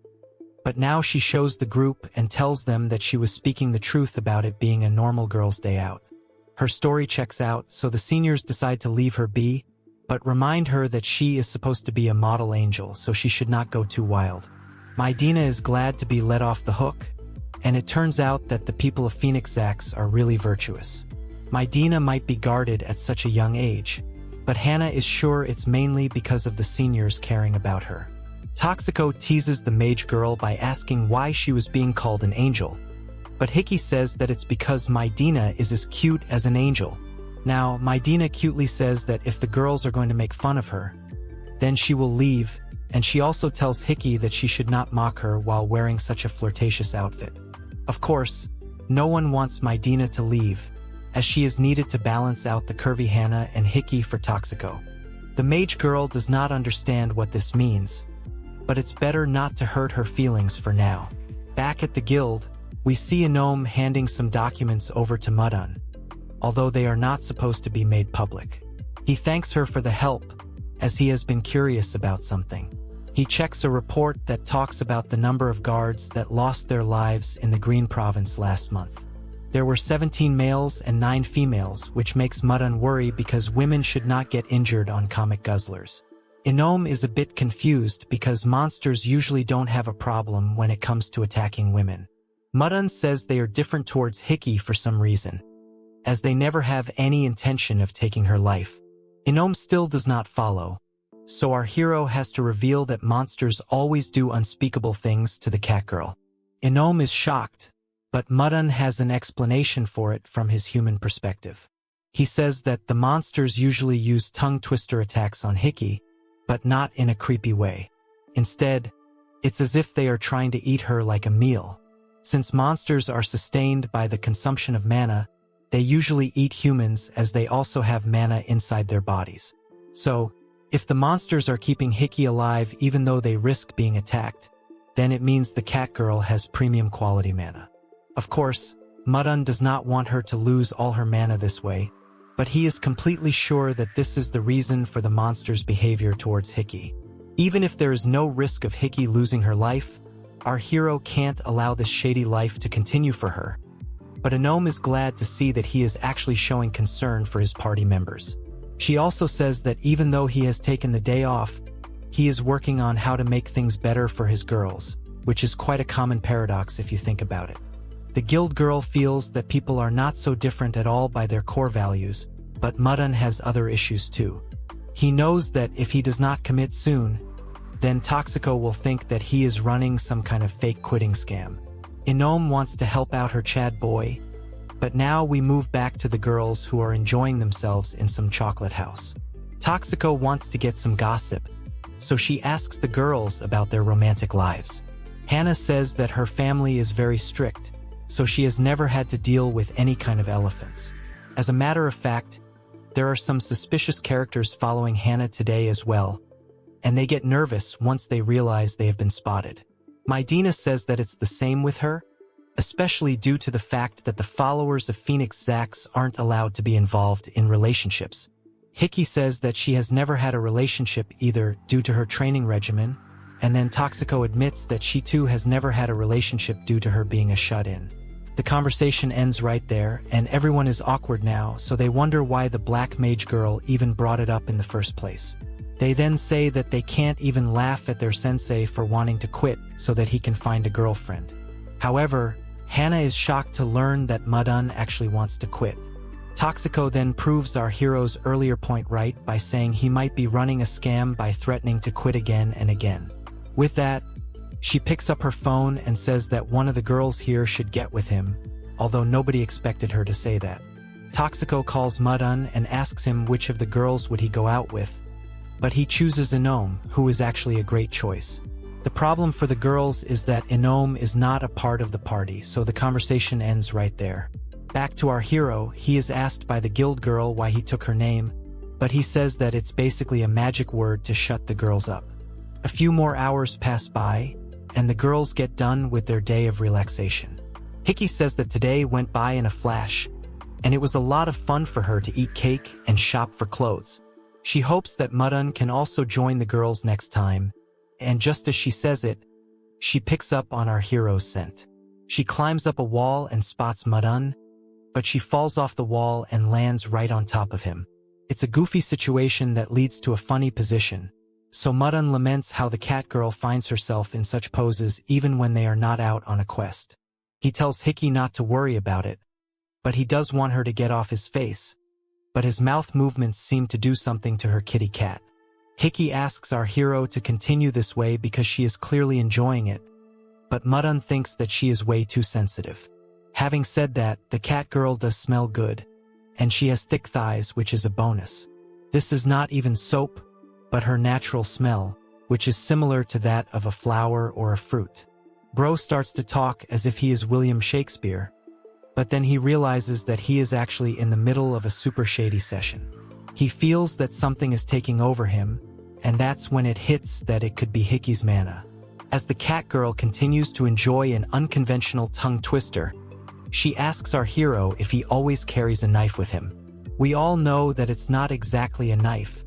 A: but now she shows the group and tells them that she was speaking the truth about it being a normal girl's day out. Her story checks out, so the seniors decide to leave her be, but remind her that she is supposed to be a model angel, so she should not go too wild. Maidina is glad to be let off the hook, and it turns out that the people of Phoenix Zax are really virtuous. Maidina might be guarded at such a young age, but Hana is sure it's mainly because of the seniors caring about her. Toxico teases the mage girl by asking why she was being called an angel, but Hiki says that it's because Maidina is as cute as an angel. Now, Maidina cutely says that if the girls are going to make fun of her, then she will leave, and she also tells Hiki that she should not mock her while wearing such a flirtatious outfit. Of course, no one wants Maidina to leave, as she is needed to balance out the curvy Hana and Hiki for Toxico. The mage girl does not understand what this means, but it's better not to hurt her feelings for now. Back at the guild, we see Anome handing some documents over to Mudun, although they are not supposed to be made public. He thanks her for the help, as he has been curious about something. He checks a report that talks about the number of guards that lost their lives in the Green Province last month. There were 17 males and 9 females, which makes Mudun worry because women should not get injured on comic guzzlers. Anome is a bit confused because monsters usually don't have a problem when it comes to attacking women. Mudun says they are different towards Hiki for some reason, as they never have any intention of taking her life. Anome still does not follow, so our hero has to reveal that monsters always do unspeakable things to the catgirl. Anome is shocked, but Mudun has an explanation for it from his human perspective. He says that the monsters usually use tongue-twister attacks on Hiki, but not in a creepy way. Instead, it's as if they are trying to eat her like a meal. Since monsters are sustained by the consumption of mana, they usually eat humans as they also have mana inside their bodies. So, if the monsters are keeping Hiki alive even though they risk being attacked, then it means the catgirl has premium quality mana. Of course, Mudun does not want her to lose all her mana this way, but he is completely sure that this is the reason for the monster's behavior towards Hiki. Even if there is no risk of Hiki losing her life, our hero can't allow this shady life to continue for her. But Anome is glad to see that he is actually showing concern for his party members. She also says that even though he has taken the day off, he is working on how to make things better for his girls, which is quite a common paradox if you think about it. The guild girl feels that people are not so different at all by their core values, but Mudun has other issues too. He knows that if he does not commit soon, then Toxico will think that he is running some kind of fake quitting scam. Anome wants to help out her Chad boy, but now we move back to the girls who are enjoying themselves in some chocolate house. Toxico wants to get some gossip, so she asks the girls about their romantic lives. Hana says that her family is very strict, so she has never had to deal with any kind of elephants. As a matter of fact, there are some suspicious characters following Hana today as well, and they get nervous once they realize they have been spotted. Maidina says that it's the same with her, especially due to the fact that the followers of Phoenix Zax aren't allowed to be involved in relationships. Hiki says that she has never had a relationship either due to her training regimen, and then Toxico admits that she too has never had a relationship due to her being a shut-in. The conversation ends right there, and everyone is awkward now, so they wonder why the black mage girl even brought it up in the first place. They then say that they can't even laugh at their sensei for wanting to quit so that he can find a girlfriend. However, Hana is shocked to learn that Mudun actually wants to quit. Toxico then proves our hero's earlier point right by saying he might be running a scam by threatening to quit again and again. With that, she picks up her phone and says that one of the girls here should get with him, although nobody expected her to say that. Toxico calls Mudun and asks him which of the girls would he go out with, but he chooses Anome, who is actually a great choice. The problem for the girls is that Anome is not a part of the party, so the conversation ends right there. Back to our hero, he is asked by the guild girl why he took her name, but he says that it's basically a magic word to shut the girls up. A few more hours pass by, and the girls get done with their day of relaxation. Hiki says that today went by in a flash, and it was a lot of fun for her to eat cake and shop for clothes. She hopes that Mudun can also join the girls next time, and just as she says it, she picks up on our hero's scent. She climbs up a wall and spots Mudun, but she falls off the wall and lands right on top of him. It's a goofy situation that leads to a funny position, so Mudun laments how the cat girl finds herself in such poses even when they are not out on a quest. He tells Hiki not to worry about it, but he does want her to get off his face, but his mouth movements seem to do something to her kitty cat. Hiki asks our hero to continue this way because she is clearly enjoying it, but Mudun thinks that she is way too sensitive. Having said that, the cat girl does smell good, and she has thick thighs, which is a bonus. This is not even soap, but her natural smell, which is similar to that of a flower or a fruit. Bro starts to talk as if he is William Shakespeare, but then he realizes that he is actually in the middle of a super shady session. He feels that something is taking over him, and that's when it hits that it could be Hiki's mana. As the cat girl continues to enjoy an unconventional tongue twister, she asks our hero if he always carries a knife with him. We all know that it's not exactly a knife,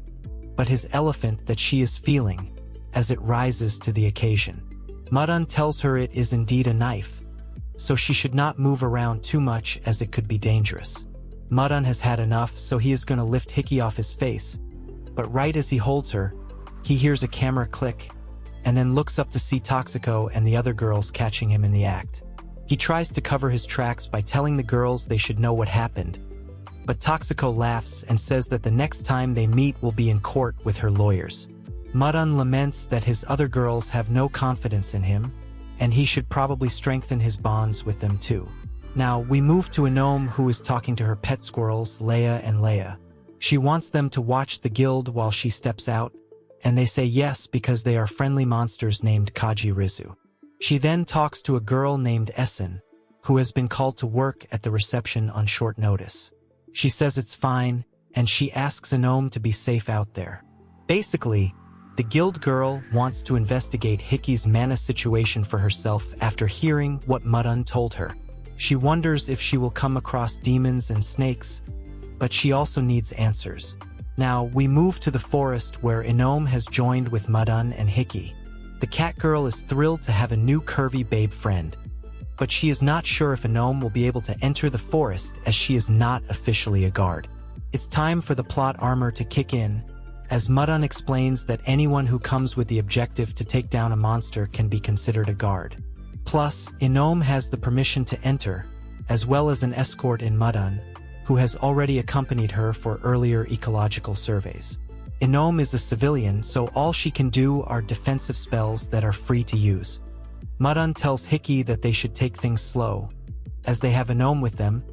A: but his elephant that she is feeling as it rises to the occasion. Mudun tells her it is indeed a knife, so she should not move around too much as it could be dangerous. Mudun has had enough, so he is going to lift Hiki off his face, but right as he holds her, he hears a camera click, and then looks up to see Toxico and the other girls catching him in the act. He tries to cover his tracks by telling the girls they should know what happened, but Toxico laughs and says that the next time they meet will be in court with her lawyers. Mudun laments that his other girls have no confidence in him, and he should probably strengthen his bonds with them too. Now, we move to Anome, who is talking to her pet squirrels, Leia and Leia. She wants them to watch the guild while she steps out, and they say yes because they are friendly monsters named Kaji Rizu. She then talks to a girl named Essen, who has been called to work at the reception on short notice. She says it's fine, and she asks Anome to be safe out there. Basically, the guild girl wants to investigate Hiki's mana situation for herself after hearing what Mudun told her. She wonders if she will come across demons and snakes, but she also needs answers. Now, we move to the forest where Anome has joined with Mudun and Hiki. The cat girl is thrilled to have a new curvy babe friend, but she is not sure if Anome will be able to enter the forest as she is not officially a guard. It's time for the plot armor to kick in, as Mudun explains that anyone who comes with the objective to take down a monster can be considered a guard. Plus, Anome has the permission to enter, as well as an escort in Mudun, who has already accompanied her for earlier ecological surveys. Anome is a civilian, so all she can do are defensive spells that are free to use. Mudun tells Hiki that they should take things slow, as they have Anome with them,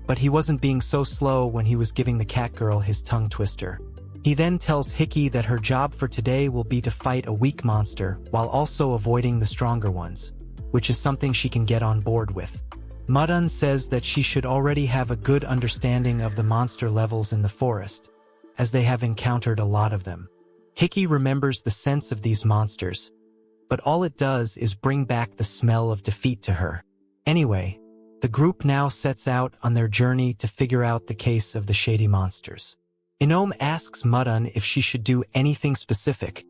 A: but he wasn't being so slow when he was giving the cat girl his tongue twister. He then tells Hiki that her job for today will be to fight a weak monster while also avoiding the stronger ones, which is something she can get on board with. Mudun says that she should already have a good understanding of the monster levels in the forest, as they have encountered a lot of them. Hiki remembers the sense of these monsters, but all it does is bring back the smell of defeat to her. Anyway, the group now sets out on their journey to figure out the case of the shady monsters. Anome asks Mudun if she should do anything specific,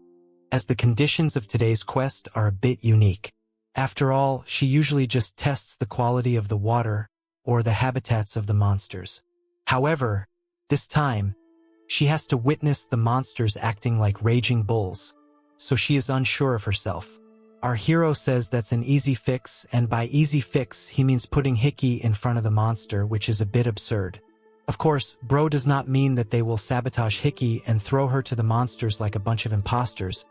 A: as the conditions of today's quest are a bit unique. After all, she usually just tests the quality of the water or the habitats of the monsters. However, this time, she has to witness the monsters acting like raging bulls, so she is unsure of herself. Our hero says that's an easy fix, and by easy fix, he means putting Hiki in front of the monster, which is a bit absurd. Of course, bro does not mean that they will sabotage Hiki and throw her to the monsters like a bunch of imposters,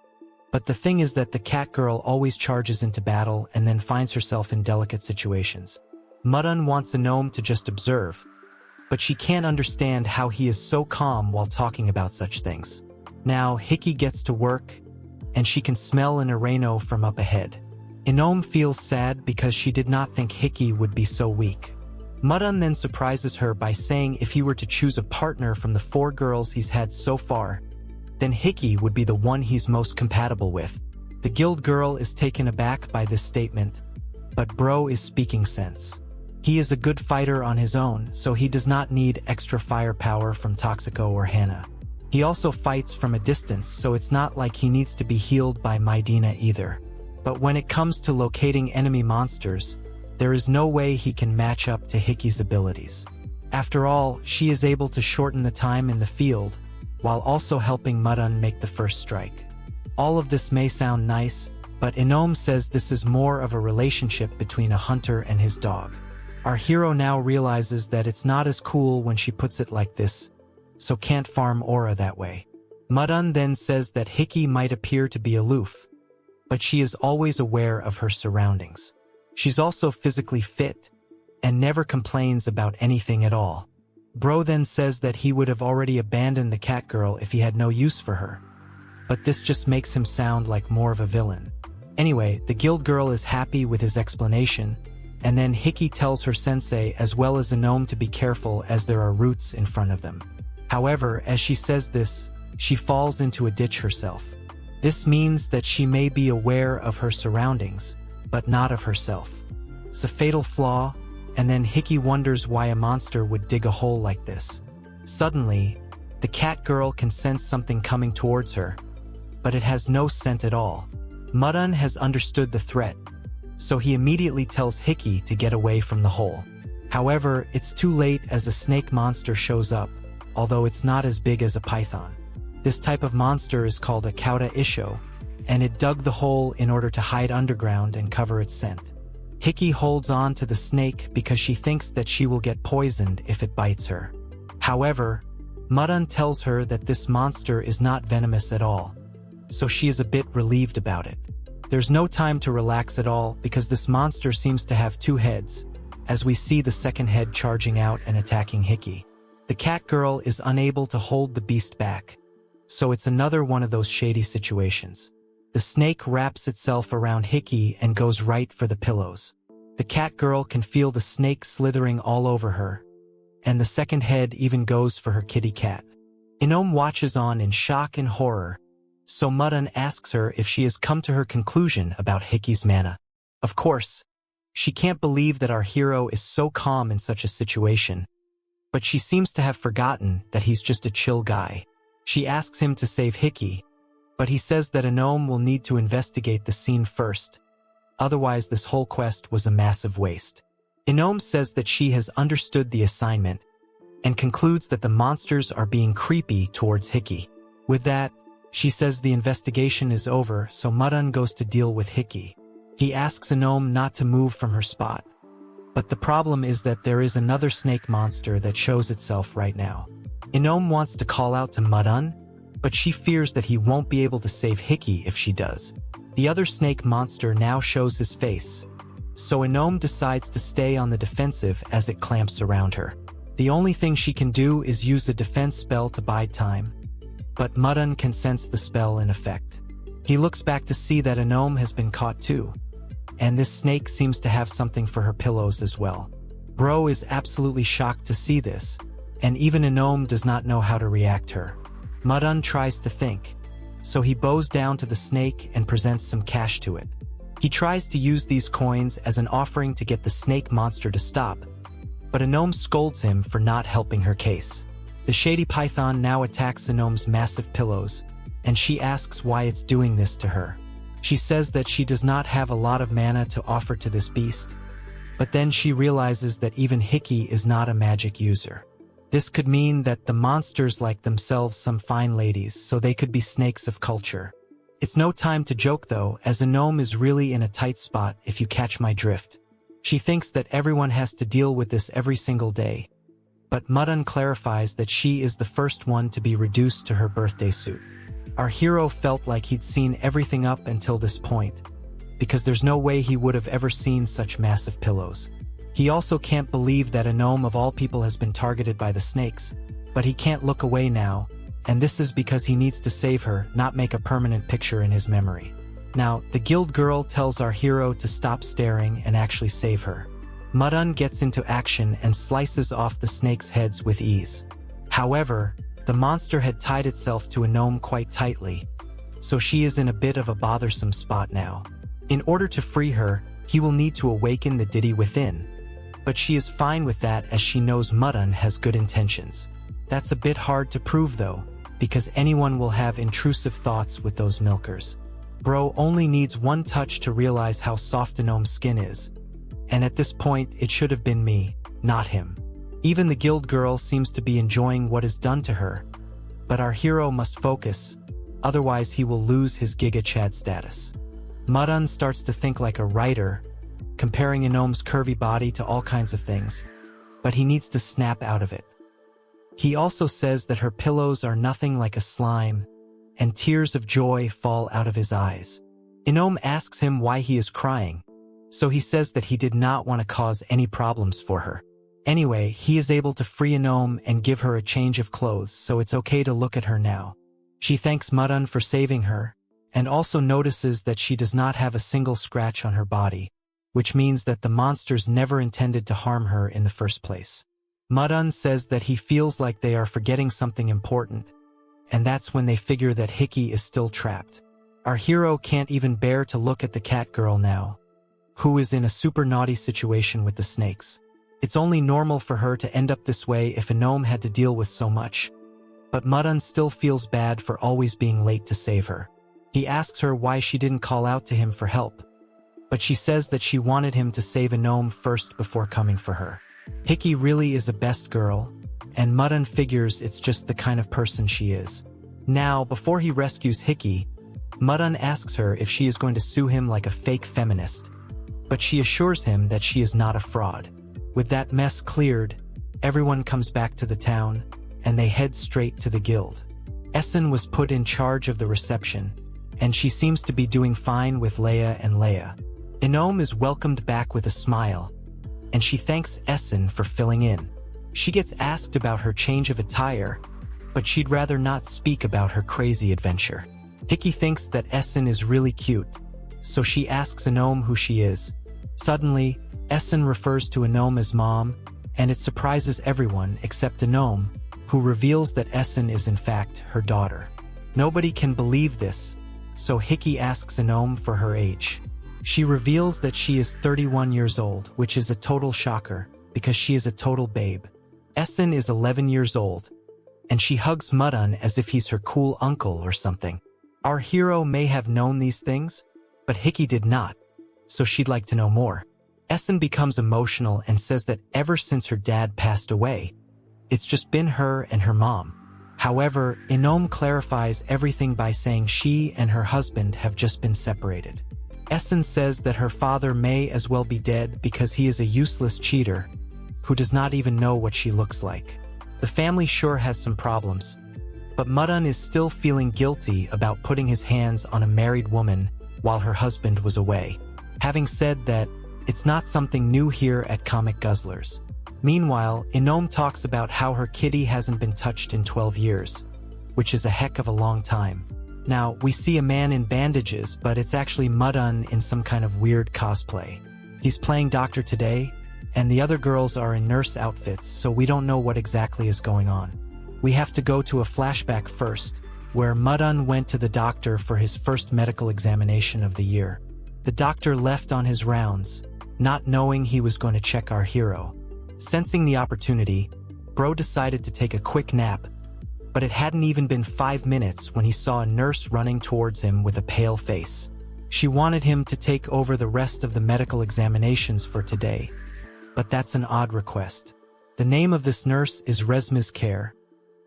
A: but the thing is that the cat girl always charges into battle and then finds herself in delicate situations. Mudun wants Anome to just observe, but she can't understand how he is so calm while talking about such things. Now, Hiki gets to work, and she can smell an Areno from up ahead. Anome feels sad because she did not think Hiki would be so weak. Mudun then surprises her by saying if he were to choose a partner from the 4 girls he's had so far, then Hiki would be the one he's most compatible with. The guild girl is taken aback by this statement, but bro is speaking sense. He is a good fighter on his own, so he does not need extra firepower from Toxico or Hana. He also fights from a distance, so it's not like he needs to be healed by Maidina either. But when it comes to locating enemy monsters, there is no way he can match up to Hiki's abilities. After all, she is able to shorten the time in the field, while also helping Mudun make the first strike. All of this may sound nice, but Anome says this is more of a relationship between a hunter and his dog. Our hero now realizes that it's not as cool when she puts it like this, so can't farm Aura that way. Mudun then says that Hiki might appear to be aloof, but she is always aware of her surroundings. She's also physically fit, and never complains about anything at all. Bro then says that he would have already abandoned the cat girl if he had no use for her, but this just makes him sound like more of a villain. Anyway, the guild girl is happy with his explanation, and then Hiki tells her sensei as well as Anome to be careful as there are roots in front of them. However, as she says this, she falls into a ditch herself. This means that she may be aware of her surroundings, but not of herself. It's a fatal flaw, and then Hiki wonders why a monster would dig a hole like this. Suddenly, the cat girl can sense something coming towards her, but it has no scent at all. Mudun has understood the threat, so he immediately tells Hiki to get away from the hole. However, it's too late as a snake monster shows up, although it's not as big as a python. This type of monster is called a Kauta Isho, and it dug the hole in order to hide underground and cover its scent. Hiki holds on to the snake because she thinks that she will get poisoned if it bites her. However, Mudun tells her that this monster is not venomous at all, so she is a bit relieved about it. There's no time to relax at all because this monster seems to have 2 heads, as we see the second head charging out and attacking Hiki. The cat girl is unable to hold the beast back, so it's another one of those shady situations. The snake wraps itself around Hiki and goes right for the pillows. The cat girl can feel the snake slithering all over her, and the second head even goes for her kitty cat. Anome watches on in shock and horror, so Mudun asks her if she has come to her conclusion about Hiki's mana. Of course, she can't believe that our hero is so calm in such a situation, but she seems to have forgotten that he's just a chill guy. She asks him to save Hiki, but he says that Anome will need to investigate the scene first, otherwise this whole quest was a massive waste. Anome says that she has understood the assignment, and concludes that the monsters are being creepy towards Hiki. With that, she says the investigation is over, so Mudun goes to deal with Hiki. He asks Anome not to move from her spot, but the problem is that there is another snake monster that shows itself right now. Anome wants to call out to Mudun, but she fears that he won't be able to save Hiki if she does. The other snake monster now shows his face, so Anome decides to stay on the defensive as it clamps around her. The only thing she can do is use a defense spell to bide time, but Mudun can sense the spell in effect. He looks back to see that Anome has been caught too, and this snake seems to have something for her pillows as well. Bro is absolutely shocked to see this, and even Anome does not know how to react to her. Mudun tries to think, so he bows down to the snake and presents some cash to it. He tries to use these coins as an offering to get the snake monster to stop, but Anome scolds him for not helping her case. The shady python now attacks Anome's massive pillows, and she asks why it's doing this to her. She says that she does not have a lot of mana to offer to this beast, but then she realizes that even Hiki is not a magic user. This could mean that the monsters like themselves some fine ladies, so they could be snakes of culture. It's no time to joke though, as Anome is really in a tight spot if you catch my drift. She thinks that everyone has to deal with this every single day, but Mudun clarifies that she is the first one to be reduced to her birthday suit. Our hero felt like he'd seen everything up until this point, because there's no way he would have ever seen such massive pillows. He also can't believe that Anome of all people has been targeted by the snakes, but he can't look away now, and this is because he needs to save her, not make a permanent picture in his memory. Now, the guild girl tells our hero to stop staring and actually save her. Mudun gets into action and slices off the snake's heads with ease. However, the monster had tied itself to Anome quite tightly, so she is in a bit of a bothersome spot now. In order to free her, he will need to awaken the deity within, but she is fine with that as she knows Mudun has good intentions. That's a bit hard to prove though, because anyone will have intrusive thoughts with those milkers. Bro only needs one touch to realize how soft Anome's skin is, and at this point it should have been me, not him. Even the guild girl seems to be enjoying what is done to her, but our hero must focus, otherwise he will lose his Giga Chad status. Mudun starts to think like a writer, comparing Anome's curvy body to all kinds of things, but he needs to snap out of it. He also says that her pillows are nothing like a slime, and tears of joy fall out of his eyes. Anome asks him why he is crying, so he says that he did not want to cause any problems for her. Anyway, he is able to free Anome and give her a change of clothes, so it's okay to look at her now. She thanks Mudun for saving her, and also notices that she does not have a single scratch on her body, which means that the monsters never intended to harm her in the first place. Mudun says that he feels like they are forgetting something important, and that's when they figure that Hiki is still trapped. Our hero can't even bear to look at the cat girl now, who is in a super naughty situation with the snakes. It's only normal for her to end up this way if Anome had to deal with so much, but Mudun still feels bad for always being late to save her. He asks her why she didn't call out to him for help, but she says that she wanted him to save Anome first before coming for her. Hiki really is a best girl, and Mudun figures it's just the kind of person she is. Now, before he rescues Hiki, Mudun asks her if she is going to sue him like a fake feminist, but she assures him that she is not a fraud. With that mess cleared, everyone comes back to the town, and they head straight to the guild. Essen was put in charge of the reception, and she seems to be doing fine with Leia and Leia. Anome is welcomed back with a smile, and she thanks Essen for filling in. She gets asked about her change of attire, but she'd rather not speak about her crazy adventure. Hiki thinks that Essen is really cute, so she asks Anome who she is. Suddenly, Essen refers to Anome as mom, and it surprises everyone except Anome, who reveals that Essen is in fact her daughter. Nobody can believe this, so Hiki asks Anome for her age. She reveals that she is 31 years old, which is a total shocker, because she is a total babe. Essen is 11 years old, and she hugs Mudun as if he's her cool uncle or something. Our hero may have known these things, but Hiki did not, so she'd like to know more. Essen becomes emotional and says that ever since her dad passed away, it's just been her and her mom. However, Anome clarifies everything by saying she and her husband have just been separated. Essen says that her father may as well be dead because he is a useless cheater who does not even know what she looks like. The family sure has some problems, but Mudun is still feeling guilty about putting his hands on a married woman while her husband was away. Having said that, it's not something new here at Comic Guzzlers. Meanwhile, Anome talks about how her kitty hasn't been touched in 12 years, which is a heck of a long time. Now, we see a man in bandages, but it's actually Mudun in some kind of weird cosplay. He's playing doctor today, and the other girls are in nurse outfits, so we don't know what exactly is going on. We have to go to a flashback first, where Mudun went to the doctor for his first medical examination of the year. The doctor left on his rounds, not knowing he was going to check our hero. Sensing the opportunity, Bro decided to take a quick nap, but it hadn't even been 5 minutes when he saw a nurse running towards him with a pale face. She wanted him to take over the rest of the medical examinations for today, but that's an odd request. The name of this nurse is Resma's Care,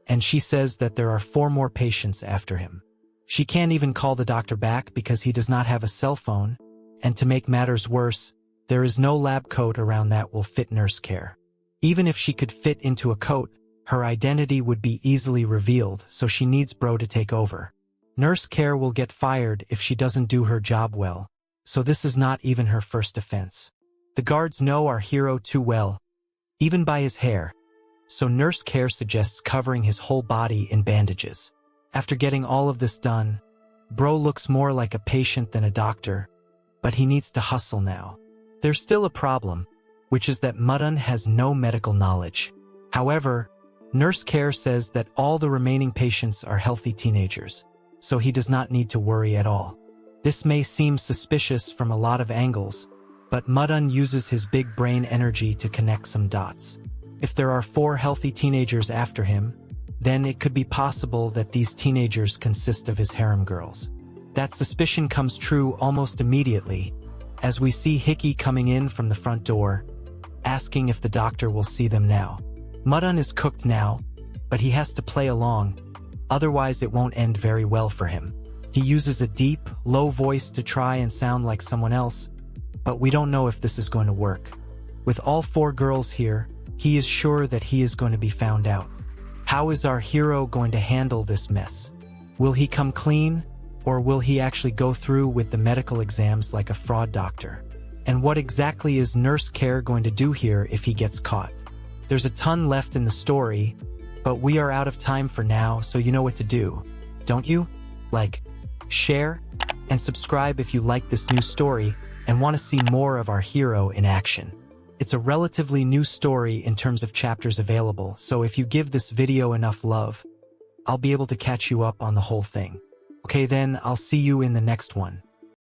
A: and she says that there are 4 more patients after him. She can't even call the doctor back because he does not have a cell phone, and to make matters worse, there is no lab coat around that will fit Nurse Care. Even if she could fit into a coat, her identity would be easily revealed, so she needs Bro to take over. Nurse Care will get fired if she doesn't do her job well, so this is not even her first offense. The guards know our hero too well, even by his hair, so nurse care suggests covering his whole body in bandages. After getting all of this done, bro looks more like a patient than a doctor, but he needs to hustle now. There's still a problem, which is that Mudun has no medical knowledge. However, nurse care says that all the remaining patients are healthy teenagers, so he does not need to worry at all. This may seem suspicious from a lot of angles, but Mudun uses his big brain energy to connect some dots. If there are 4 healthy teenagers after him, then it could be possible that these teenagers consist of his harem girls. That suspicion comes true almost immediately, as we see Hiki coming in from the front door, asking if the doctor will see them now. Mudun is cooked now, but he has to play along, otherwise it won't end very well for him. He uses a deep, low voice to try and sound like someone else, but we don't know if this is going to work. With all 4 girls here, he is sure that he is going to be found out. How is our hero going to handle this mess? Will he come clean, or will he actually go through with the medical exams like a fraud doctor? And what exactly is nurse care going to do here if he gets caught? There's a ton left in the story, but we are out of time for now, so you know what to do, don't you? Like, share, and subscribe if you like this new story and want to see more of our hero in action. It's a relatively new story in terms of chapters available, so if you give this video enough love, I'll be able to catch you up on the whole thing. Okay then, I'll see you in the next one.